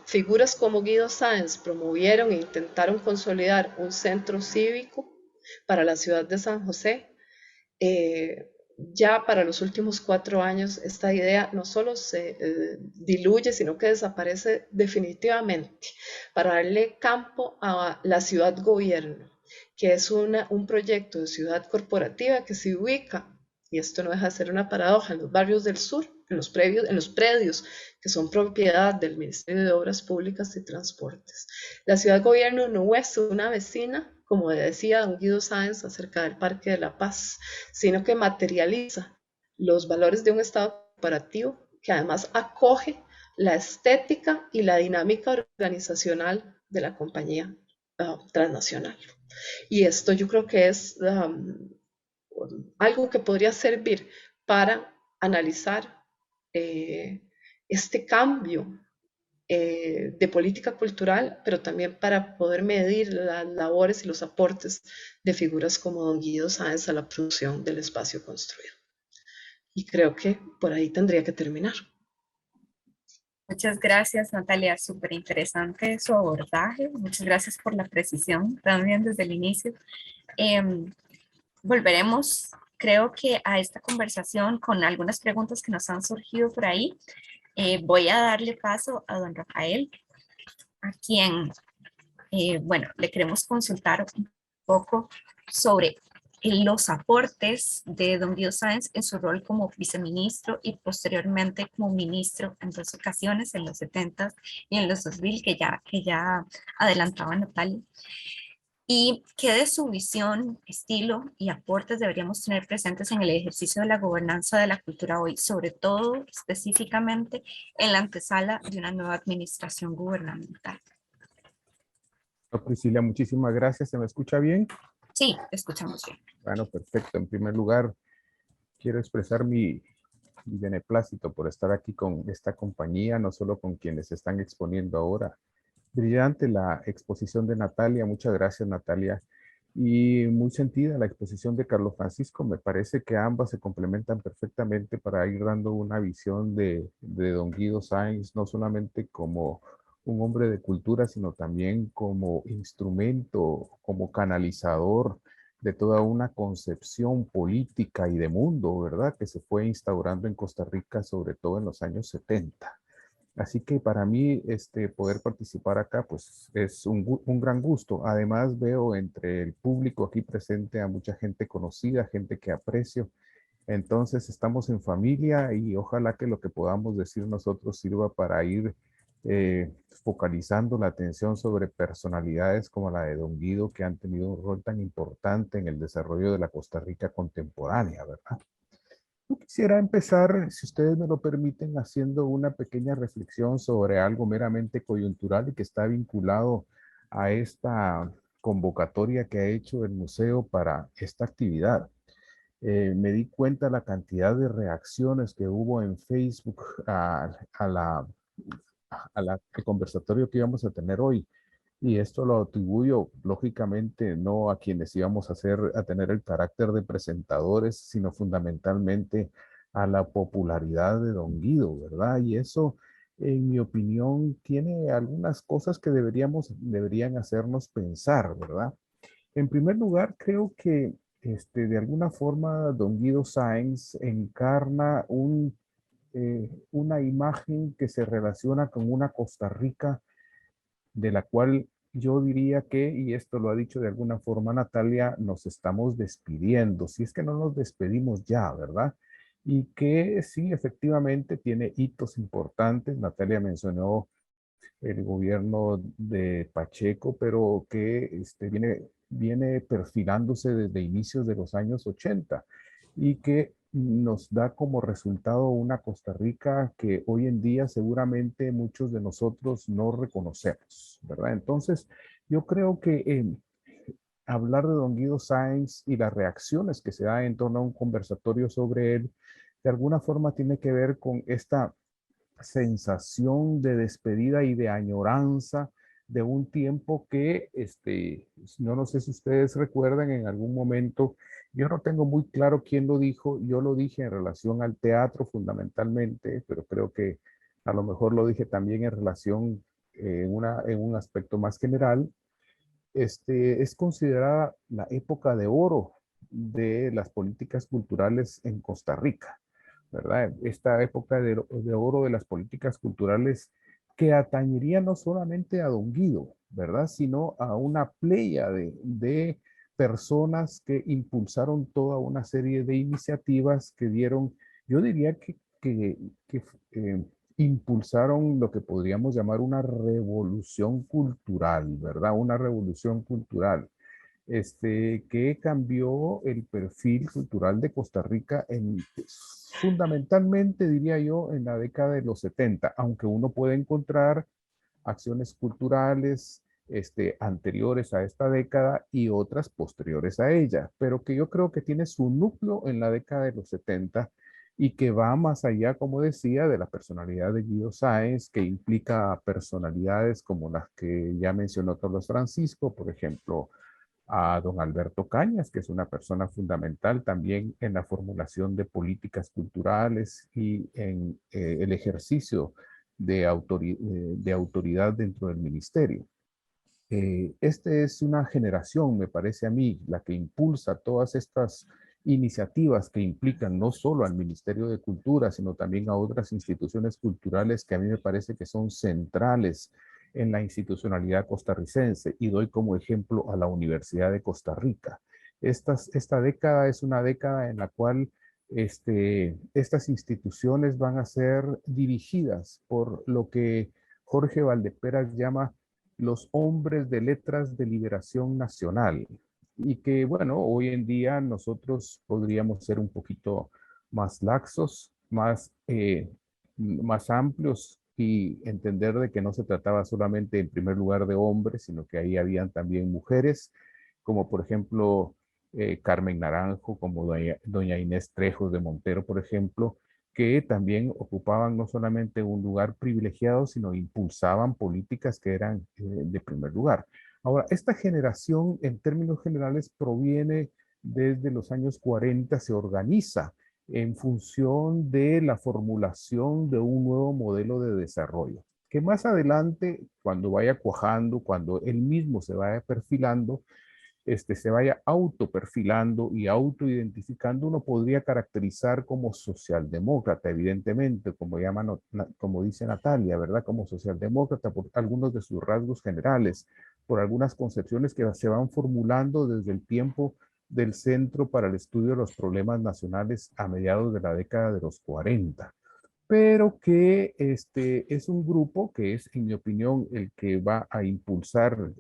figuras como Guido Sáenz promovieron e intentaron consolidar un centro cívico para la ciudad de San José, ya para los últimos 4 años esta idea no solo se diluye, sino que desaparece definitivamente para darle campo a la ciudad gobierno, que es un proyecto de ciudad corporativa que se ubica, y esto no deja de ser una paradoja, en los barrios del sur, en los predios que son propiedad del Ministerio de Obras Públicas y Transportes. La ciudad gobierno no es una vecina, como decía don Guido Sáenz acerca del Parque de la Paz, sino que materializa los valores de un Estado corporativo que además acoge la estética y la dinámica organizacional de la compañía transnacional. Y esto yo creo que es algo que podría servir para analizar este cambio de política cultural, pero también para poder medir las labores y los aportes de figuras como don Guido Sáenz a la producción del espacio construido. Y creo que por ahí tendría que terminar. Muchas gracias, Natalia. Súper interesante su abordaje. Muchas gracias por la precisión también desde el inicio. Em, Volveremos, creo que a esta conversación con algunas preguntas que nos han surgido por ahí. Voy a darle paso a don Rafael, a quien, bueno, le queremos consultar un poco sobre los aportes de don Guido Sáenz en su rol como viceministro y posteriormente como ministro en dos ocasiones, en los 70 y en los 2000, que ya adelantaba Natalia. Y qué de su visión, estilo y aportes deberíamos tener presentes en el ejercicio de la gobernanza de la cultura hoy, sobre todo específicamente en la antesala de una nueva administración gubernamental. Priscila, muchísimas gracias. ¿Se me escucha bien? Sí, escuchamos bien. Bueno, perfecto. En primer lugar, quiero expresar mi beneplácito por estar aquí con esta compañía, no solo con quienes se están exponiendo ahora. Brillante la exposición de Natalia. Muchas gracias, Natalia. Y muy sentida la exposición de Carlos Francisco. Me parece que ambas se complementan perfectamente para ir dando una visión de don Guido Sáenz, no solamente como un hombre de cultura, sino también como instrumento, como canalizador de toda una concepción política y de mundo, ¿verdad? Que se fue instaurando en Costa Rica, sobre todo en los años 70. Así que para mí, poder participar acá, pues es un gran gusto. Además, veo entre el público aquí presente a mucha gente conocida, gente que aprecio. Entonces, estamos en familia y ojalá que lo que podamos decir nosotros sirva para ir focalizando la atención sobre personalidades como la de don Guido, que han tenido un rol tan importante en el desarrollo de la Costa Rica contemporánea, ¿verdad? Yo quisiera empezar, si ustedes me lo permiten, haciendo una pequeña reflexión sobre algo meramente coyuntural y que está vinculado a esta convocatoria que ha hecho el museo para esta actividad. Me di cuenta la cantidad de reacciones que hubo en Facebook al conversatorio que íbamos a tener hoy. Y esto lo atribuyo, lógicamente, no a quienes íbamos a tener el carácter de presentadores, sino fundamentalmente a la popularidad de don Guido, ¿verdad? Y eso, en mi opinión, tiene algunas cosas que deberían hacernos pensar, ¿verdad? En primer lugar, creo que de alguna forma don Guido Sáenz encarna una imagen que se relaciona con una Costa Rica de la cual yo diría que, y esto lo ha dicho de alguna forma Natalia, nos estamos despidiendo, si es que no nos despedimos ya, ¿verdad? Y que sí, efectivamente tiene hitos importantes. Natalia mencionó el gobierno de Pacheco, pero que viene perfilándose desde inicios de los años 80 y que nos da como resultado una Costa Rica que hoy en día seguramente muchos de nosotros no reconocemos, ¿verdad? Entonces, yo creo que hablar de don Guido Sáenz y las reacciones que se da en torno a un conversatorio sobre él, de alguna forma tiene que ver con esta sensación de despedida y de añoranza de un tiempo que, yo no sé si ustedes recuerdan en algún momento, yo no tengo muy claro quién lo dijo, yo lo dije en relación al teatro fundamentalmente, pero creo que a lo mejor lo dije también en relación en un aspecto más general. Es considerada la época de oro de las políticas culturales en Costa Rica, ¿verdad? Esta época de oro de las políticas culturales que atañería no solamente a don Guido, ¿verdad? Sino a una playa de personas que impulsaron toda una serie de iniciativas que dieron, yo diría que impulsaron lo que podríamos llamar una revolución cultural, ¿verdad? Una revolución cultural que cambió el perfil cultural de Costa Rica fundamentalmente, diría yo, en la década de los 70, aunque uno puede encontrar acciones culturales anteriores a esta década y otras posteriores a ella, pero que yo creo que tiene su núcleo en la década de los 70 y que va más allá, como decía, de la personalidad de Guido Sáenz, que implica personalidades como las que ya mencionó Carlos Francisco, por ejemplo, a don Alberto Cañas, que es una persona fundamental también en la formulación de políticas culturales y en el ejercicio de autoridad dentro del ministerio. Esta es una generación, me parece a mí, la que impulsa todas estas iniciativas que implican no solo al Ministerio de Cultura, sino también a otras instituciones culturales que a mí me parece que son centrales en la institucionalidad costarricense. Y doy como ejemplo a la Universidad de Costa Rica. Esta década es una década en la cual estas instituciones van a ser dirigidas por lo que Jorge Valdeperas llama los hombres de letras de liberación nacional. Y que, bueno, hoy en día nosotros podríamos ser un poquito más laxos, más amplios y entender de que no se trataba solamente en primer lugar de hombres, sino que ahí habían también mujeres, como por ejemplo Carmen Naranjo, como doña Inés Trejos de Montero, por ejemplo, que también ocupaban no solamente un lugar privilegiado, sino impulsaban políticas que eran de primer lugar. Ahora, esta generación en términos generales proviene desde los años 40, se organiza en función de la formulación de un nuevo modelo de desarrollo, que más adelante, cuando vaya cuajando, cuando él mismo se vaya perfilando, se vaya autoperfilando y autoidentificando, uno podría caracterizar como socialdemócrata, evidentemente, como dice Natalia, ¿verdad? Como socialdemócrata por algunos de sus rasgos generales, por algunas concepciones que se van formulando desde el tiempo del Centro para el Estudio de los Problemas Nacionales a mediados de la década de los 40, pero que es un grupo que es, en mi opinión, el que va a impulsar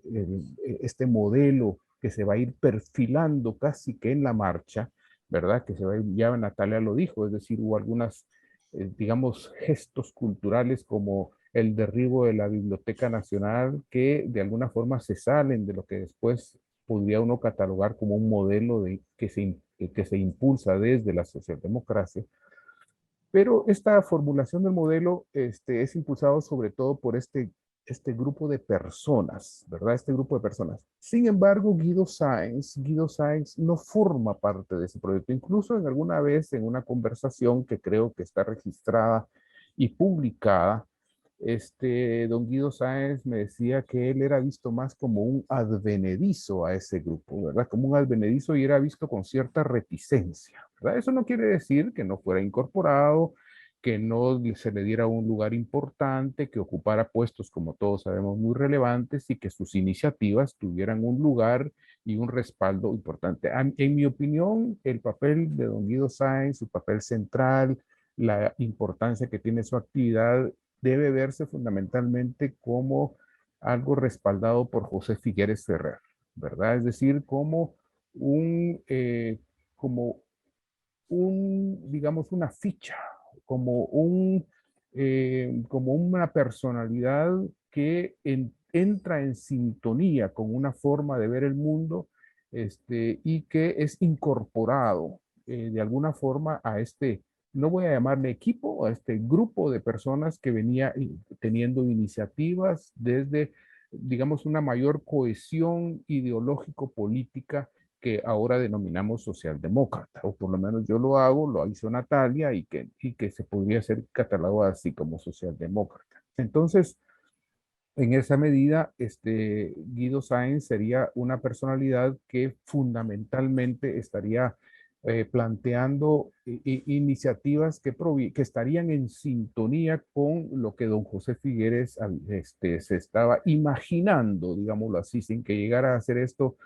este modelo que se va a ir perfilando casi que en la marcha, ¿verdad? Que se va a ir, ya Natalia lo dijo, es decir, hubo algunas, digamos, gestos culturales como el derribo de la Biblioteca Nacional que de alguna forma se salen de lo que después podría uno catalogar como un modelo que se impulsa desde la socialdemocracia. Pero esta formulación del modelo es impulsado sobre todo por este grupo de personas, ¿verdad? Este grupo de personas. Sin embargo, Guido Sáenz no forma parte de ese proyecto. Incluso en alguna vez en una conversación que creo que está registrada y publicada, don Guido Sáenz me decía que él era visto más como un advenedizo a ese grupo, ¿verdad? Como un advenedizo y era visto con cierta reticencia, ¿verdad? Eso no quiere decir que no fuera incorporado, que no se le diera un lugar importante, que ocupara puestos, como todos sabemos, muy relevantes y que sus iniciativas tuvieran un lugar y un respaldo importante. En mi opinión, el papel de don Guido Sáenz, su papel central, la importancia que tiene su actividad, debe verse fundamentalmente como algo respaldado por José Figueres Ferrer, ¿verdad? Es decir, como digamos, una ficha, como una personalidad que entra en sintonía con una forma de ver el mundo, y que es incorporado de alguna forma a no voy a llamarle equipo, a este grupo de personas que venía teniendo iniciativas desde, digamos, una mayor cohesión ideológico-política que ahora denominamos socialdemócrata, o por lo menos yo lo hago, lo hizo Natalia, y que se podría ser catalogado así como socialdemócrata. Entonces, en esa medida, Guido Sáenz sería una personalidad que fundamentalmente estaría planteando iniciativas que estarían en sintonía con lo que don José Figueres se estaba imaginando, digámoslo así, sin que llegara a hacer esto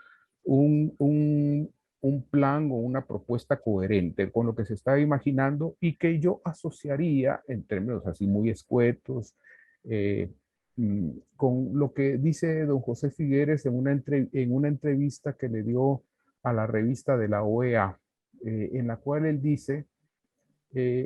un, un, un plan o una propuesta coherente con lo que se estaba imaginando y que yo asociaría en términos así muy escuetos, eh, con lo que dice don José Figueres en una entrevista que le dio a la revista de la OEA, en la cual él dice,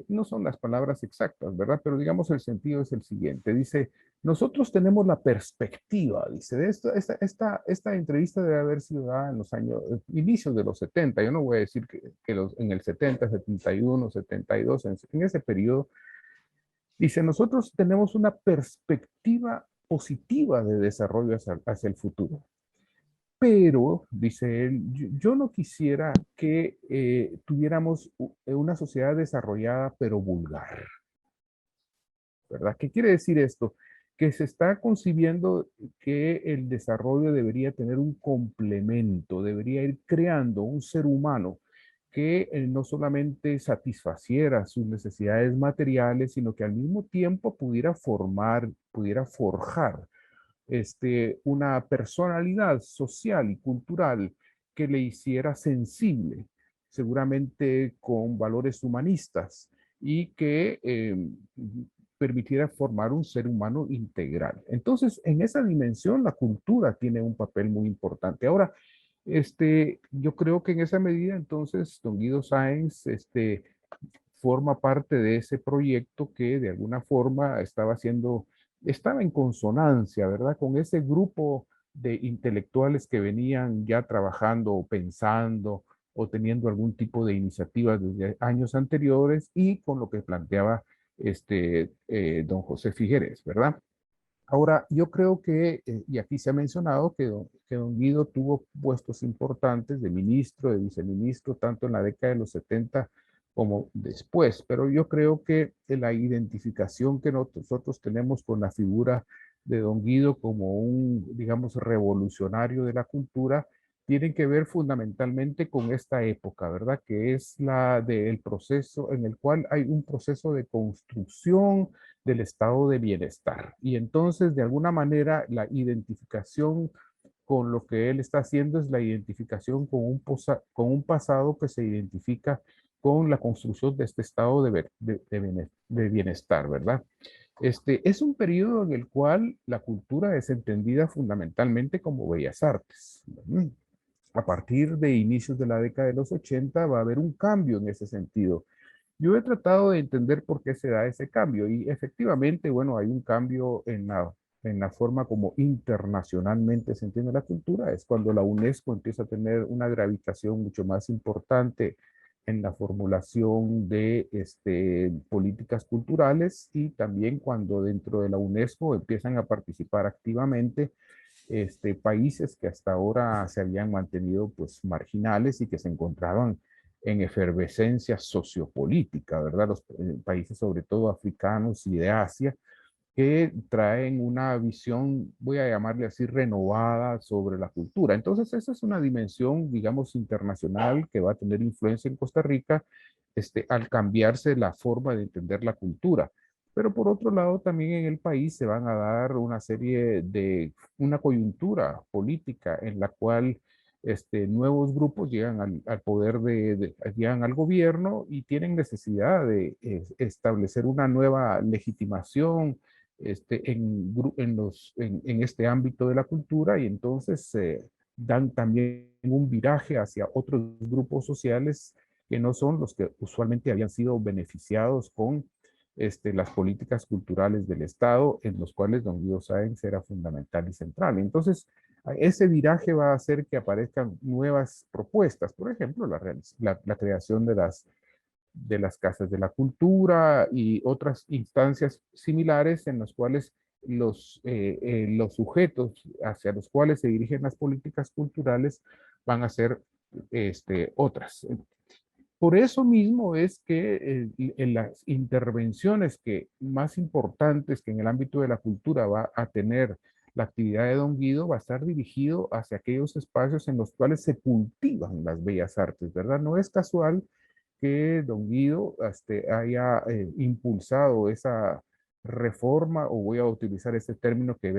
no son las palabras exactas, ¿verdad? Pero digamos el sentido es el siguiente. Dice, Nosotros tenemos la perspectiva, dice, de esta entrevista debe haber sido dada en los años, inicios de los 70, yo no voy a decir en el 70, 71, 72, en ese periodo. Dice, nosotros tenemos una perspectiva positiva de desarrollo hacia el futuro. Pero, dice él, yo no quisiera que tuviéramos una sociedad desarrollada pero vulgar, ¿verdad? ¿Qué quiere decir esto? Que se está concibiendo que el desarrollo debería tener un complemento, debería ir creando un ser humano que no solamente satisfaciera sus necesidades materiales, sino que al mismo tiempo pudiera formar, pudiera forjar una personalidad social y cultural que le hiciera sensible, seguramente con valores humanistas y que permitiera formar un ser humano integral. Entonces, en esa dimensión, la cultura tiene un papel muy importante. Ahora, yo creo que en esa medida, entonces, don Guido Sáenz, forma parte de ese proyecto que de alguna forma estaba en consonancia, ¿verdad? Con ese grupo de intelectuales que venían ya trabajando o pensando o teniendo algún tipo de iniciativas desde años anteriores y con lo que planteaba don José Figueres, ¿verdad? Ahora, yo creo que, y aquí se ha mencionado que don Guido tuvo puestos importantes de ministro, de viceministro, tanto en la década de los 70 como después, pero yo creo que la identificación que nosotros tenemos con la figura de don Guido como un, digamos, revolucionario de la cultura, tienen que ver fundamentalmente con esta época, ¿verdad? Que es la del proceso en el cual hay un proceso de construcción del estado de bienestar. Y entonces, de alguna manera, la identificación con lo que él está haciendo es la identificación con un pasado que se identifica con la construcción de este estado de bienestar, ¿verdad? Es un periodo en el cual la cultura es entendida fundamentalmente como bellas artes. A partir de inicios de la década de los 80 va a haber un cambio en ese sentido. Yo he tratado de entender por qué se da ese cambio y efectivamente, bueno, hay un cambio en la forma como internacionalmente se entiende la cultura. Es cuando la UNESCO empieza a tener una gravitación mucho más importante en la formulación de políticas culturales y también cuando dentro de la UNESCO empiezan a participar activamente países que hasta ahora se habían mantenido pues marginales y que se encontraban en efervescencia sociopolítica, ¿verdad? Los países sobre todo africanos y de Asia, que traen una visión, voy a llamarle así, renovada sobre la cultura. Entonces, esa es una dimensión, digamos, internacional que va a tener influencia en Costa Rica al cambiarse la forma de entender la cultura. Pero por otro lado, también en el país se van a dar una coyuntura política en la cual nuevos grupos llegan al poder llegan al gobierno y tienen necesidad de establecer una nueva legitimación en este ámbito de la cultura y entonces dan también un viraje hacia otros grupos sociales que no son los que usualmente habían sido beneficiados con las políticas culturales del Estado, en los cuales don Guido Sáenz era fundamental y central. Entonces, ese viraje va a hacer que aparezcan nuevas propuestas, por ejemplo, la creación de las casas de la cultura y otras instancias similares en las cuales los sujetos hacia los cuales se dirigen las políticas culturales van a ser otras. Por eso mismo es que en las intervenciones más importantes que en el ámbito de la cultura va a tener la actividad de don Guido va a estar dirigido hacia aquellos espacios en los cuales se cultivan las bellas artes, ¿verdad? No es casual que don Guido haya impulsado esa reforma, o voy a utilizar este término que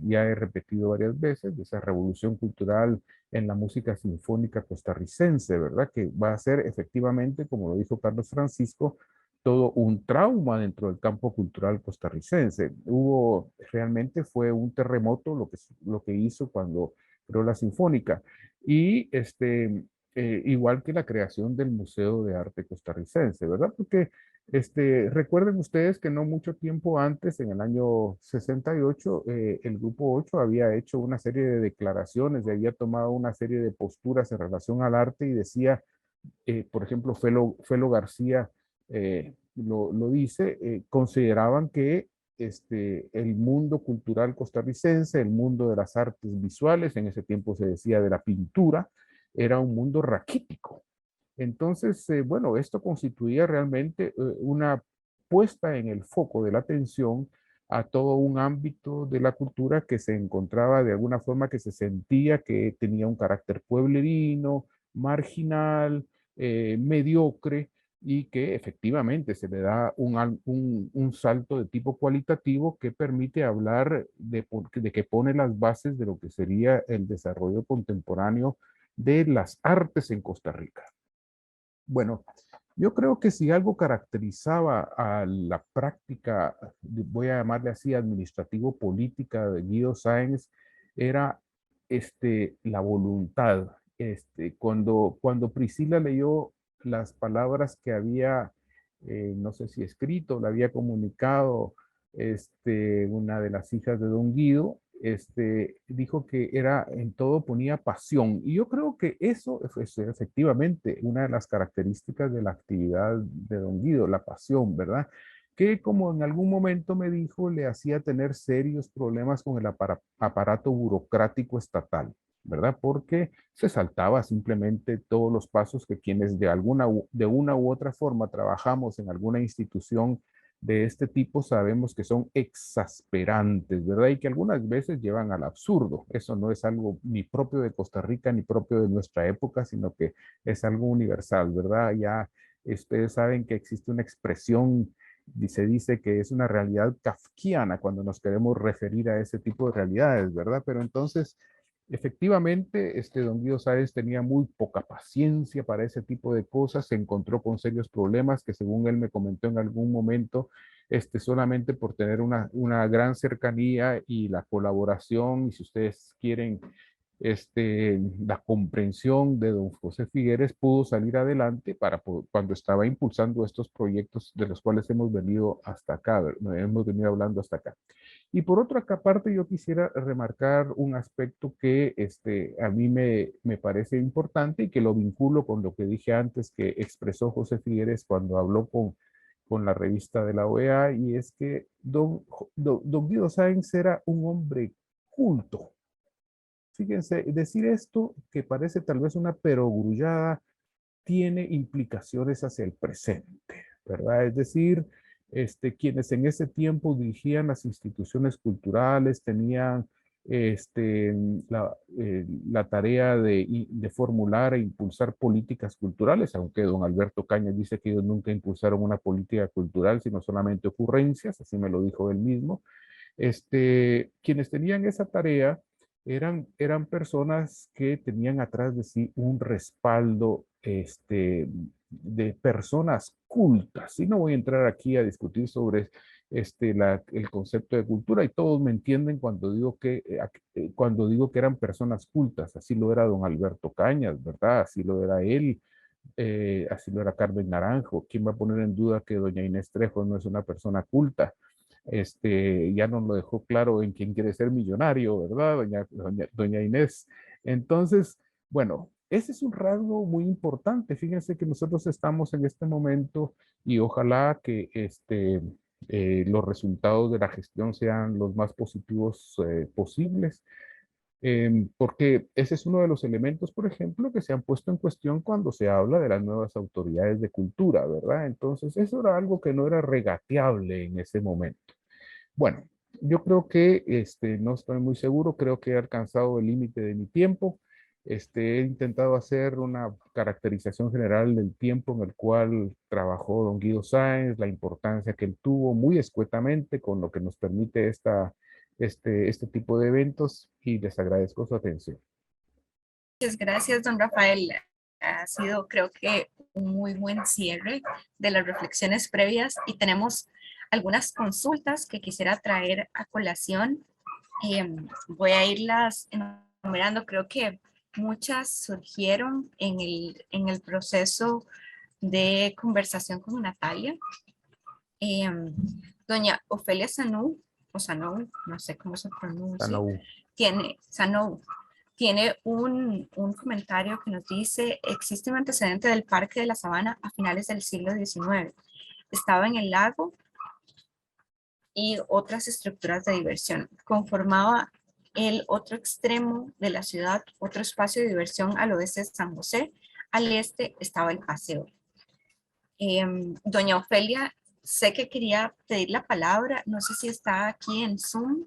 ya he repetido varias veces, de esa revolución cultural en la música sinfónica costarricense, ¿verdad? Que va a ser efectivamente, como lo dijo Carlos Francisco, todo un trauma dentro del campo cultural costarricense. Realmente fue un terremoto lo que hizo cuando creó la Sinfónica. Y igual que la creación del Museo de Arte Costarricense, ¿verdad? Porque Recuerden ustedes que no mucho tiempo antes, en el año 68, el Grupo 8 había hecho una serie de declaraciones, y había tomado una serie de posturas en relación al arte y decía, por ejemplo, Felo García lo dice, consideraban que el mundo cultural costarricense, el mundo de las artes visuales, en ese tiempo se decía de la pintura, era un mundo raquítico. Entonces, bueno, esto constituía realmente una puesta en el foco de la atención a todo un ámbito de la cultura que se encontraba de alguna forma, que se sentía que tenía un carácter pueblerino, marginal, mediocre, y que efectivamente se le da un salto de tipo cualitativo que permite hablar de que pone las bases de lo que sería el desarrollo contemporáneo de las artes en Costa Rica. Bueno, yo creo que si algo caracterizaba a la práctica, voy a llamarle así, administrativo-política de Guido Sáenz, era la voluntad. Cuando Priscila leyó las palabras que había, no sé si escrito, le había comunicado una de las hijas de don Guido, dijo que era en todo ponía pasión. Y yo creo que eso es efectivamente una de las características de la actividad de don Guido, la pasión, ¿verdad? Que como en algún momento me dijo, le hacía tener serios problemas con el aparato burocrático estatal, ¿verdad? Porque se saltaba simplemente todos los pasos que quienes de una u otra forma trabajamos en alguna institución de este tipo sabemos que son exasperantes, ¿verdad? Y que algunas veces llevan al absurdo. Eso no es algo ni propio de Costa Rica ni propio de nuestra época, sino que es algo universal, ¿verdad? Ya ustedes saben que existe una expresión y se dice que es una realidad kafkiana cuando nos queremos referir a ese tipo de realidades, ¿verdad? Pero entonces, efectivamente, don Guido Sáenz tenía muy poca paciencia para ese tipo de cosas, se encontró con serios problemas que según él me comentó en algún momento, solamente por tener una gran cercanía y la colaboración, y si ustedes quieren, la comprensión de don José Figueres, pudo salir adelante cuando estaba impulsando estos proyectos de los cuales hemos venido hasta acá, hemos venido hablando hasta acá. Y por otra parte, yo quisiera remarcar un aspecto que a mí me parece importante y que lo vinculo con lo que dije antes que expresó José Figueres cuando habló con la revista de la OEA, y es que don Guido Sáenz era un hombre culto. Fíjense, decir esto que parece tal vez una perogrullada tiene implicaciones hacia el presente, ¿verdad? Es decir, quienes en ese tiempo dirigían las instituciones culturales tenían la tarea de formular e impulsar políticas culturales, aunque don Alberto Cañas dice que ellos nunca impulsaron una política cultural, sino solamente ocurrencias, así me lo dijo él mismo. Quienes tenían esa tarea eran personas que tenían atrás de sí un respaldo de personas cultas. Y no voy a entrar aquí a discutir sobre el concepto de cultura, y todos me entienden cuando digo que eran personas cultas. Así lo era don Alberto Cañas, ¿verdad? Así lo era él. Así lo era Carmen Naranjo. ¿Quién va a poner en duda que doña Inés Trejo no es una persona culta? Ya nos lo dejó claro en Quién quiere ser millonario, ¿verdad? Doña Inés. Entonces, bueno, ese es un rasgo muy importante. Fíjense que nosotros estamos en este momento y ojalá que los resultados de la gestión sean los más positivos posibles. Porque ese es uno de los elementos, por ejemplo, que se han puesto en cuestión cuando se habla de las nuevas autoridades de cultura, ¿verdad? Entonces, eso era algo que no era regateable en ese momento. Bueno, yo creo que no estoy muy seguro, creo que he alcanzado el límite de mi tiempo. He intentado hacer una caracterización general del tiempo en el cual trabajó don Guido Sáenz, la importancia que él tuvo muy escuetamente con lo que nos permite este tipo de eventos, y les agradezco su atención. Muchas gracias, don Rafael. Ha sido, creo que, un muy buen cierre de las reflexiones previas y tenemos algunas consultas que quisiera traer a colación. Voy a irlas enumerando. Creo que muchas surgieron en el proceso de conversación con Natalia. Doña Ofelia Sanú, o Sanou, no sé cómo se pronuncia, Sanau. Sanou, tiene un comentario que nos dice: existe un antecedente del Parque de la Sabana a finales del siglo XIX. Estaba en el lago y otras estructuras de diversión. Conformaba el otro extremo de la ciudad, otro espacio de diversión al oeste de San José. Al este estaba el paseo. Doña Ofelia, sé que quería pedir la palabra. No sé si está aquí en Zoom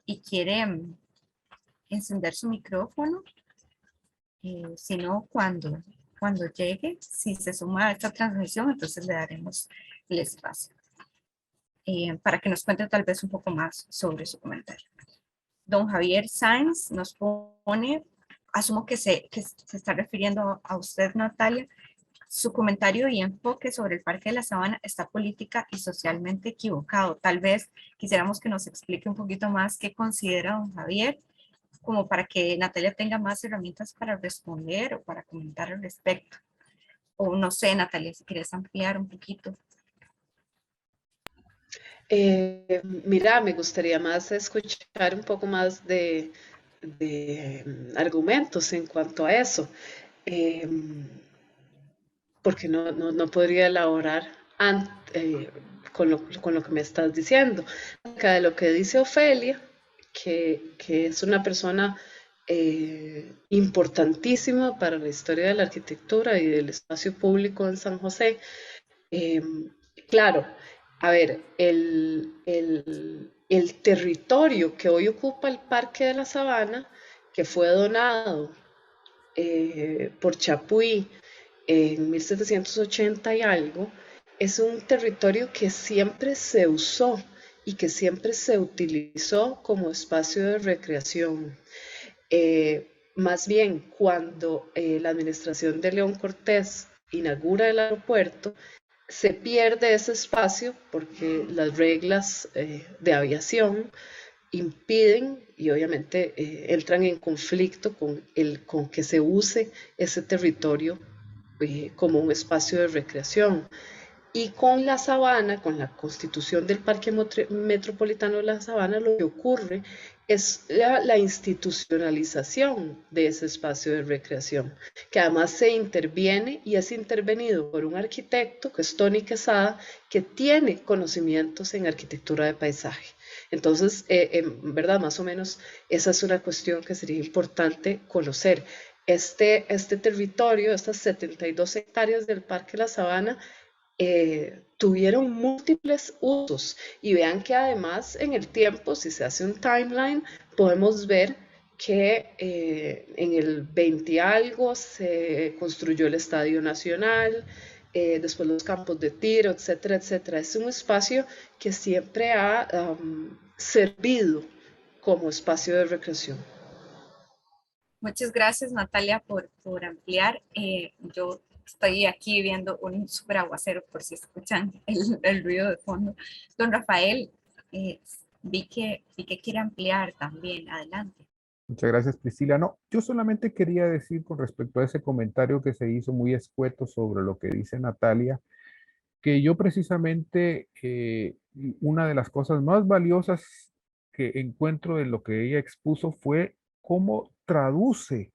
y quiere encender su micrófono. Si no, cuando llegue, si se suma a esta transmisión, entonces le daremos el espacio para que nos cuente tal vez un poco más sobre su comentario. Don Javier Sáenz nos pone, asumo que se está refiriendo a usted, Natalia. Su comentario y enfoque sobre el Parque de la Sabana está política y socialmente equivocado. Tal vez quisiéramos que nos explique un poquito más qué considera don Javier, como para que Natalia tenga más herramientas para responder o para comentar al respecto. O no sé, Natalia, si quieres ampliar un poquito. Mira, me gustaría más escuchar un poco más de argumentos en cuanto a eso, porque no podría elaborar con lo que me estás diciendo. Acá de lo que dice Ofelia, que es una persona importantísima para la historia de la arquitectura y del espacio público en San José. Claro, a ver, el territorio que hoy ocupa el Parque de la Sabana, que fue donado por Chapuí en 1780 y algo, es un territorio que siempre se usó y que siempre se utilizó como espacio de recreación. Más bien, cuando la administración de León Cortés inaugura el aeropuerto, se pierde ese espacio porque las reglas de aviación impiden y obviamente entran en conflicto con que se use ese territorio como un espacio de recreación. Y con la Sabana, con la constitución del Parque Metropolitano de la Sabana, lo que ocurre es la institucionalización de ese espacio de recreación, que además se interviene y es intervenido por un arquitecto, que es Tony Quesada, que tiene conocimientos en arquitectura de paisaje. Entonces, en verdad, más o menos, esa es una cuestión que sería importante conocer. Este territorio, estas 72 hectáreas del Parque La Sabana, tuvieron múltiples usos y vean que además en el tiempo, si se hace un timeline, podemos ver que en el 20 y algo se construyó el Estadio Nacional, después los campos de tiro, etcétera, etcétera. Es un espacio que siempre ha servido como espacio de recreación. Muchas gracias, Natalia, por ampliar. Yo estoy aquí viendo un súper aguacero, por si escuchan el ruido de fondo. Don Rafael, vi que quiere ampliar también. Adelante. Muchas gracias, Priscila. No, yo solamente quería decir con respecto a ese comentario que se hizo muy escueto sobre lo que dice Natalia, que yo precisamente una de las cosas más valiosas que encuentro en lo que ella expuso fue cómo traduce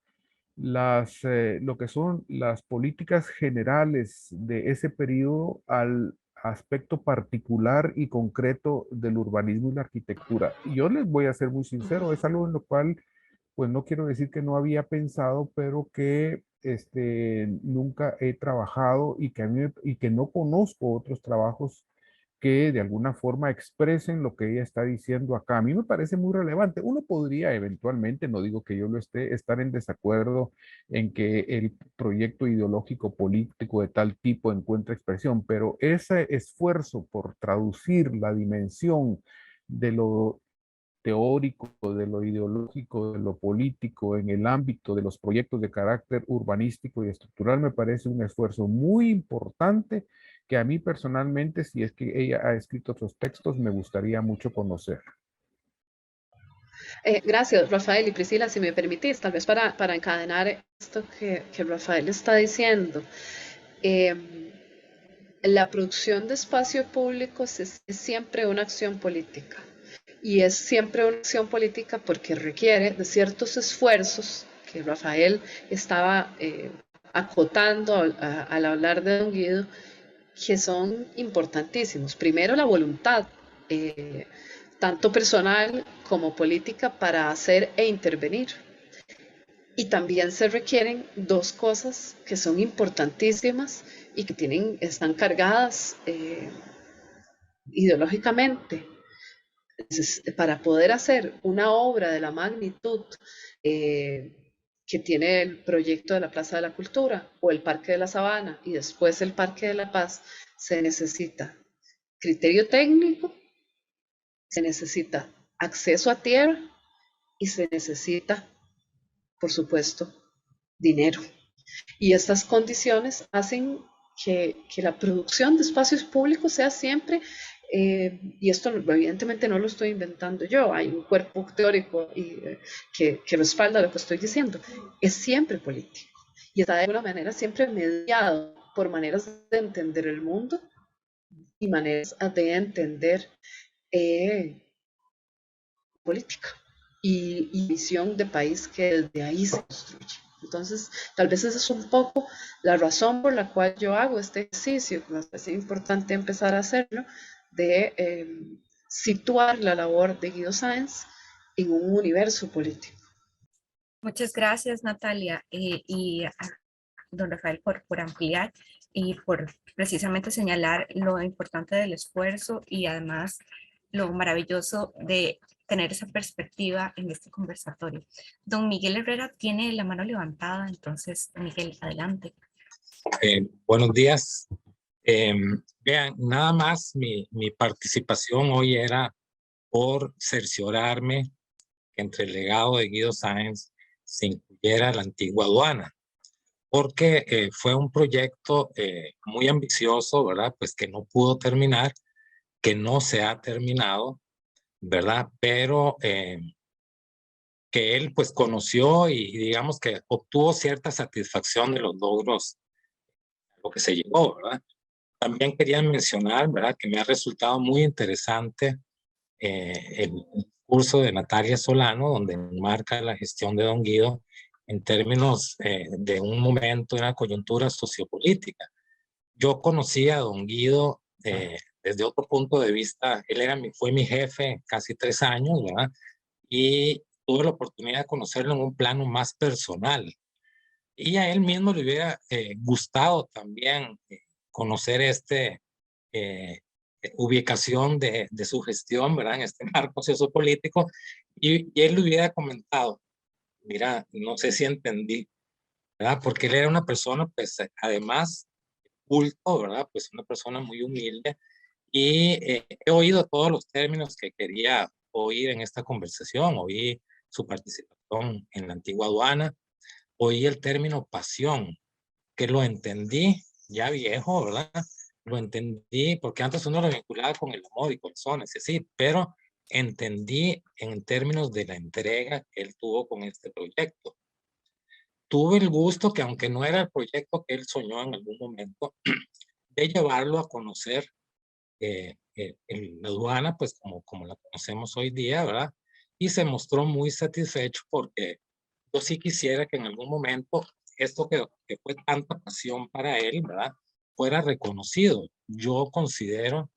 lo que son las políticas generales de ese periodo al aspecto particular y concreto del urbanismo y la arquitectura. Y yo les voy a ser muy sincero, es algo en lo cual, pues no quiero decir que no había pensado, pero que nunca he trabajado y y que no conozco otros trabajos que de alguna forma expresen lo que ella está diciendo acá. A mí me parece muy relevante. Uno podría eventualmente, no digo que yo lo esté, estar en desacuerdo en que el proyecto ideológico político de tal tipo encuentre expresión, pero ese esfuerzo por traducir la dimensión de lo teórico, de lo ideológico, de lo político en el ámbito de los proyectos de carácter urbanístico y estructural me parece un esfuerzo muy importante que a mí personalmente, si es que ella ha escrito otros textos, me gustaría mucho conocer. Gracias, Rafael y Priscila, si me permitís, tal vez para encadenar esto que Rafael está diciendo. la producción de espacio público es siempre una acción política. Y es siempre una acción política porque requiere de ciertos esfuerzos que Rafael estaba acotando al hablar de Don Guido, que son importantísimos. Primero, la voluntad, tanto personal como política, para hacer e intervenir. Y también se requieren dos cosas que son importantísimas y que están cargadas ideológicamente. Entonces, para poder hacer una obra de la magnitud que tiene el proyecto de la Plaza de la Cultura o el Parque de la Sabana y después el Parque de la Paz, se necesita criterio técnico, se necesita acceso a tierra y se necesita, por supuesto, dinero. Y estas condiciones hacen que la producción de espacios públicos sea siempre, y esto evidentemente no lo estoy inventando yo, hay un cuerpo teórico que respalda lo que estoy diciendo, es siempre político y está de alguna manera siempre mediado por maneras de entender el mundo y maneras de entender política y visión de país que desde ahí se construye. Entonces, tal vez esa es un poco la razón por la cual yo hago este ejercicio, que me parece importante empezar a hacerlo, de situar la labor de Guido Sáenz en un universo político. Muchas gracias, Natalia, y a don Rafael por ampliar y por precisamente señalar lo importante del esfuerzo y además lo maravilloso de tener esa perspectiva en este conversatorio. Don Miguel Herrera tiene la mano levantada, entonces, Miguel, adelante. Buenos días. Vean, nada más mi participación hoy era por cerciorarme que entre el legado de Guido Sáenz se incluyera la antigua aduana, porque fue un proyecto muy ambicioso, ¿verdad? Pues que no pudo terminar, que no se ha terminado, ¿verdad? Pero que él pues conoció y digamos que obtuvo cierta satisfacción de los logros a lo que se llegó, ¿verdad? También quería mencionar, ¿verdad? Que me ha resultado muy interesante el curso de Natalia Solano, donde marca la gestión de Don Guido en términos de un momento, una coyuntura sociopolítica. Yo conocí a Don Guido desde otro punto de vista. Él fue mi jefe casi 3 años, ¿verdad? Y tuve la oportunidad de conocerlo en un plano más personal. Y a él mismo le hubiera gustado también conocer ubicación de su gestión, ¿verdad? En este marco sociopolítico. Y él le hubiera comentado, mira, no sé si entendí, ¿verdad? Porque él era una persona, pues, además, culto, ¿verdad? Pues una persona muy humilde. Y he oído todos los términos que quería oír en esta conversación. Oí su participación en la antigua aduana, oí el término pasión, que lo entendí ya viejo, ¿verdad? Lo entendí porque antes uno lo vinculaba con el amor y corazones, y así, pero entendí en términos de la entrega que él tuvo con este proyecto. Tuve el gusto que, aunque no era el proyecto que él soñó en algún momento, de llevarlo a conocer la aduana, pues como la conocemos hoy día, ¿verdad? Y se mostró muy satisfecho porque yo sí quisiera que en algún momento esto que fue tanta pasión para él, ¿verdad? Fuera reconocido. Yo considero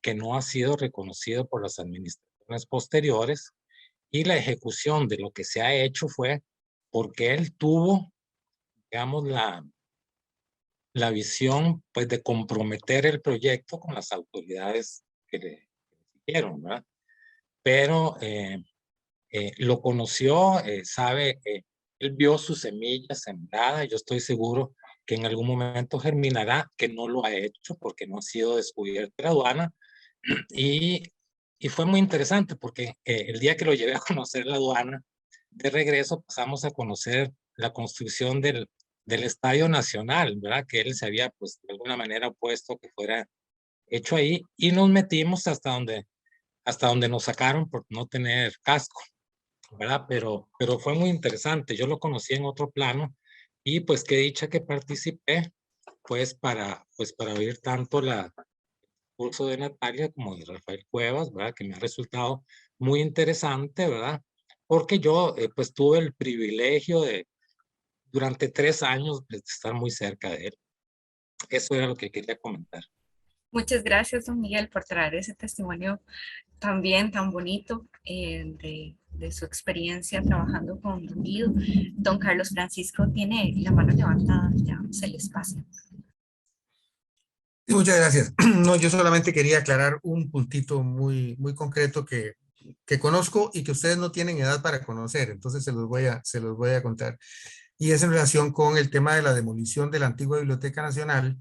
que no ha sido reconocido por las administraciones posteriores y la ejecución de lo que se ha hecho fue porque él tuvo, digamos, la visión, pues, de comprometer el proyecto con las autoridades que le siguieron, ¿verdad? Pero lo conoció, sabe, él vio su semilla sembrada. Yo estoy seguro que en algún momento germinará, que no lo ha hecho porque no ha sido descubierta la aduana. Y, y fue muy interesante porque el día que lo llevé a conocer la aduana, de regreso pasamos a conocer la construcción del Estadio Nacional, ¿verdad? Que él se había, pues, de alguna manera opuesto que fuera hecho ahí, y nos metimos hasta donde nos sacaron por no tener casco, ¿verdad? Pero fue muy interesante. Yo lo conocí en otro plano y pues qué dicha que participé pues para oír tanto el curso de Natalia como de Rafael Cuevas, ¿verdad? Que me ha resultado muy interesante, ¿verdad? Porque yo pues tuve el privilegio de durante 3 años pues, de estar muy cerca de él. Eso era lo que quería comentar. Muchas gracias, don Miguel, por traer ese testimonio también tan bonito de su experiencia trabajando con don Guido. Don Carlos Francisco tiene la mano levantada, ya se le espacio. Muchas gracias. No, yo solamente quería aclarar un puntito muy, muy concreto que conozco y que ustedes no tienen edad para conocer, entonces se los voy a contar. Y es en relación con el tema de la demolición de la antigua Biblioteca Nacional.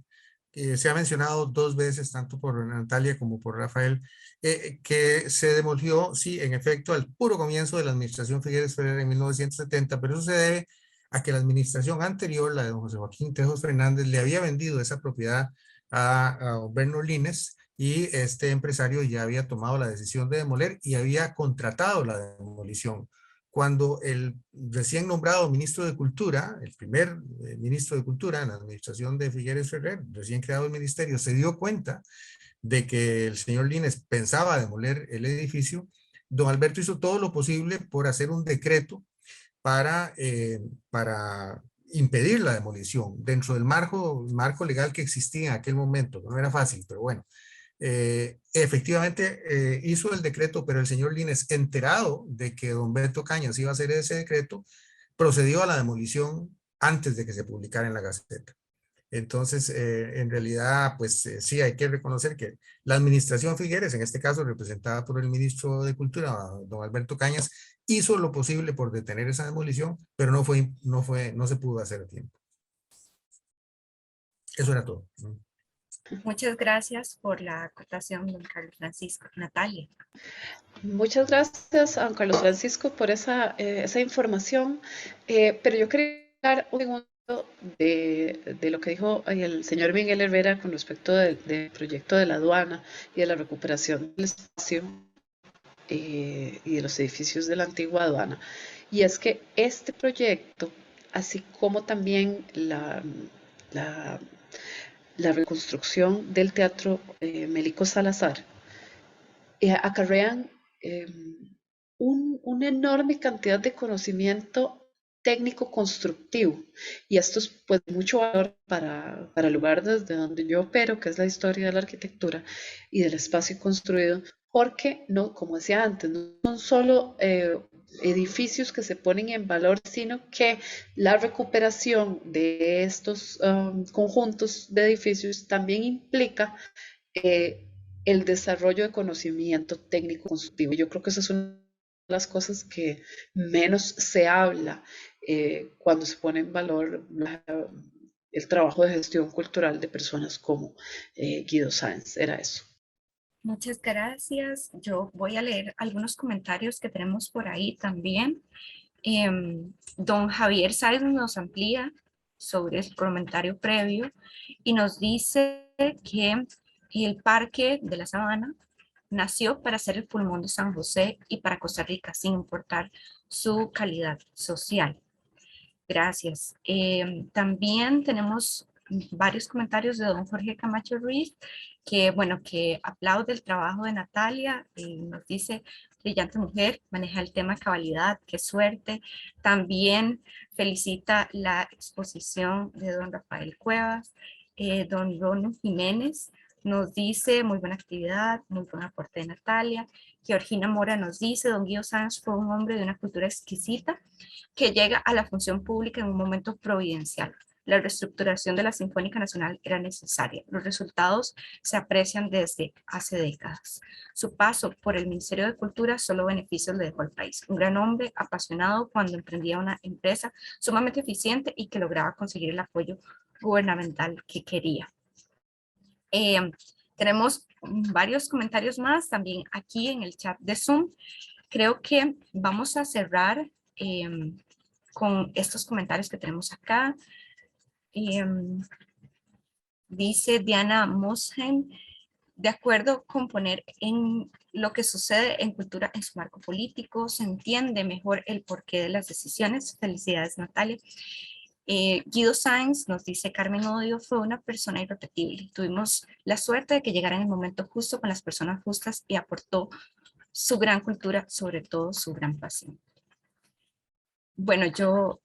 Se ha mencionado 2 veces, tanto por Natalia como por Rafael, que se demolió, sí, en efecto, al puro comienzo de la administración Figueres Ferrer en 1970, pero eso se debe a que la administración anterior, la de don José Joaquín Tejos Fernández, le había vendido esa propiedad a Bernard Lines, y este empresario ya había tomado la decisión de demoler y había contratado la demolición. Cuando el recién nombrado ministro de Cultura, el primer ministro de Cultura en la administración de Figueres Ferrer, recién creado el ministerio, se dio cuenta de que el señor Lines pensaba demoler el edificio, don Alberto hizo todo lo posible por hacer un decreto para impedir la demolición dentro del marco legal que existía en aquel momento. No era fácil, pero bueno. Efectivamente hizo el decreto, pero el señor Lines, enterado de que don Beto Cañas iba a hacer ese decreto, procedió a la demolición antes de que se publicara en la Gaceta. Entonces, en realidad, pues sí, hay que reconocer que la administración Figueres, en este caso representada por el ministro de Cultura, don Alberto Cañas, hizo lo posible por detener esa demolición, pero no se pudo hacer a tiempo. Eso era todo. Muchas gracias por la acotación, don Carlos Francisco. Natalia. Muchas gracias a don Carlos Francisco por esa información, pero yo quería hablar un segundo de lo que dijo el señor Miguel Herrera con respecto del proyecto de la aduana y de la recuperación del espacio y de los edificios de la antigua aduana. Y es que este proyecto, así como también la reconstrucción del Teatro Melico Salazar, acarrean una enorme cantidad de conocimiento técnico constructivo, y esto es pues mucho valor para el lugar desde donde yo opero, que es la historia de la arquitectura y del espacio construido, porque no, como decía antes, no son solo edificios que se ponen en valor, sino que la recuperación de estos conjuntos de edificios también implica el desarrollo de conocimiento técnico constructivo. Yo creo que esa es una de las cosas que menos se habla cuando se pone en valor el trabajo de gestión cultural de personas como Guido Sáenz. Era eso. Muchas gracias. Yo voy a leer algunos comentarios que tenemos por ahí también. Don Javier Sáenz nos amplía sobre el comentario previo y nos dice que el Parque de la Sabana nació para ser el pulmón de San José y para Costa Rica, sin importar su calidad social. Gracias. También tenemos varios comentarios de don Jorge Camacho Ruiz, que bueno, que aplaude el trabajo de Natalia, nos dice, brillante mujer, maneja el tema de cabalidad, qué suerte. También felicita la exposición de don Rafael Cuevas. Don Rono Jiménez nos dice, muy buena actividad, muy buen aporte de Natalia. Georgina Mora nos dice, don Guido Sáenz fue un hombre de una cultura exquisita que llega a la función pública en un momento providencial. La reestructuración de la Sinfónica Nacional era necesaria. Los resultados se aprecian desde hace décadas. Su paso por el Ministerio de Cultura solo beneficios le dejó al país. Un gran hombre apasionado cuando emprendía una empresa sumamente eficiente y que lograba conseguir el apoyo gubernamental que quería. Tenemos varios comentarios más también aquí en el chat de Zoom. Creo que vamos a cerrar con estos comentarios que tenemos acá. Dice Diana Mosheim, de acuerdo con poner en lo que sucede en cultura en su marco político, se entiende mejor el porqué de las decisiones. Felicidades, Natalia. Guido Sáenz, nos dice Carmen Odio, fue una persona irrepetible. Tuvimos la suerte de que llegara en el momento justo con las personas justas y aportó su gran cultura, sobre todo su gran pasión. Bueno, yo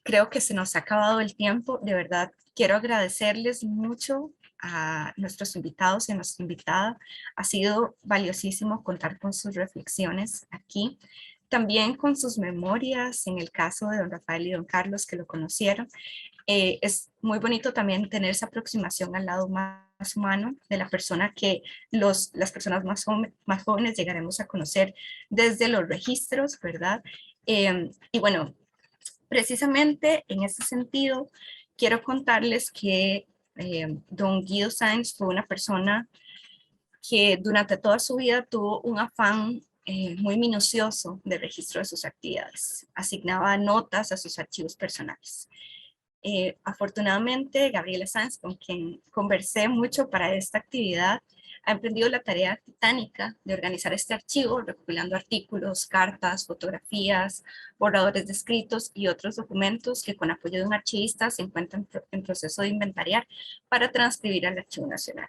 creo que se nos ha acabado el tiempo. De verdad, quiero agradecerles mucho a nuestros invitados y a nuestra invitada. Ha sido valiosísimo contar con sus reflexiones aquí. También con sus memorias, en el caso de don Rafael y don Carlos, que lo conocieron. Es muy bonito también tener esa aproximación al lado más humano de la persona que las personas más jóvenes llegaremos a conocer desde los registros, ¿verdad? Y bueno, precisamente en ese sentido, quiero contarles que don Guido Sáenz fue una persona que durante toda su vida tuvo un afán muy minucioso de registro de sus actividades. Asignaba notas a sus archivos personales. Afortunadamente, Gabriela Sáenz, con quien conversé mucho para esta actividad, ha emprendido la tarea titánica de organizar este archivo, recopilando artículos, cartas, fotografías, borradores de escritos y otros documentos que con apoyo de un archivista se encuentran en proceso de inventariar para transcribir al Archivo Nacional.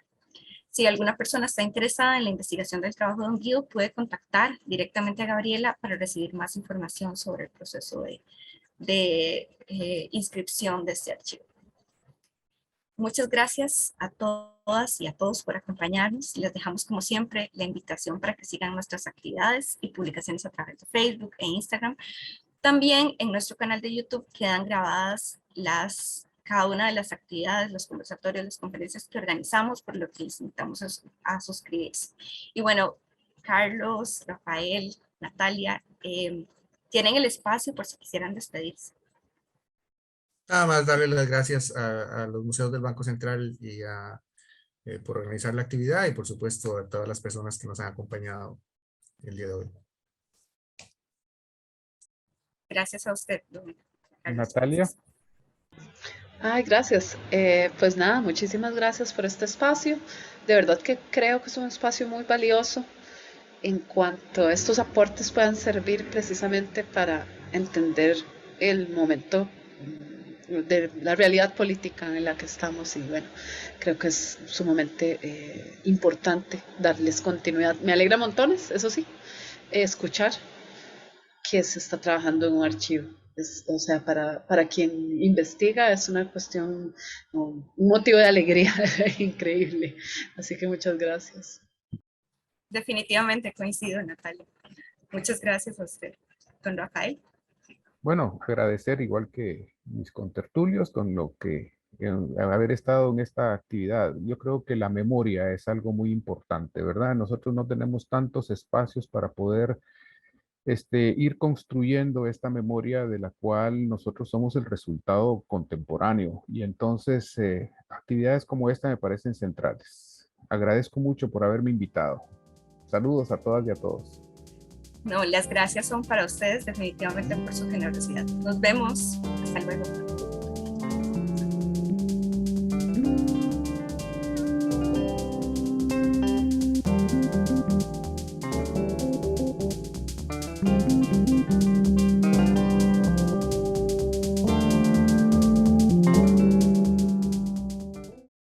Si alguna persona está interesada en la investigación del trabajo de don Guido, puede contactar directamente a Gabriela para recibir más información sobre el proceso de inscripción de este archivo. Muchas gracias a todas y a todos por acompañarnos. Les dejamos, como siempre, la invitación para que sigan nuestras actividades y publicaciones a través de Facebook e Instagram. También en nuestro canal de YouTube quedan grabadas cada una de las actividades, los conversatorios, las conferencias que organizamos, por lo que les invitamos a suscribirse. Y bueno, Carlos, Rafael, Natalia, tienen el espacio por si quisieran despedirse. Nada más darle las gracias a los museos del Banco Central y por organizar la actividad y por supuesto a todas las personas que nos han acompañado el día de hoy. Gracias a usted, don Carlos. Natalia. Ay, gracias. Pues nada, muchísimas gracias por este espacio. De verdad que creo que es un espacio muy valioso en cuanto a estos aportes puedan servir precisamente para entender el momento de la realidad política en la que estamos y bueno, creo que es sumamente importante darles continuidad. Me alegra montones, eso sí, escuchar que se está trabajando en un archivo. O sea, para quien investiga es una cuestión, un motivo de alegría increíble. Así que muchas gracias. Definitivamente coincido, Natalia. Muchas gracias a usted, don Rafael. Bueno, agradecer igual que mis contertulios con lo que haber estado en esta actividad. Yo creo que la memoria es algo muy importante, ¿verdad? Nosotros no tenemos tantos espacios para poder ir construyendo esta memoria de la cual nosotros somos el resultado contemporáneo. Y entonces actividades como esta me parecen centrales. Agradezco mucho por haberme invitado. Saludos a todas y a todos. No, las gracias son para ustedes definitivamente por su generosidad. Nos vemos. Hasta luego.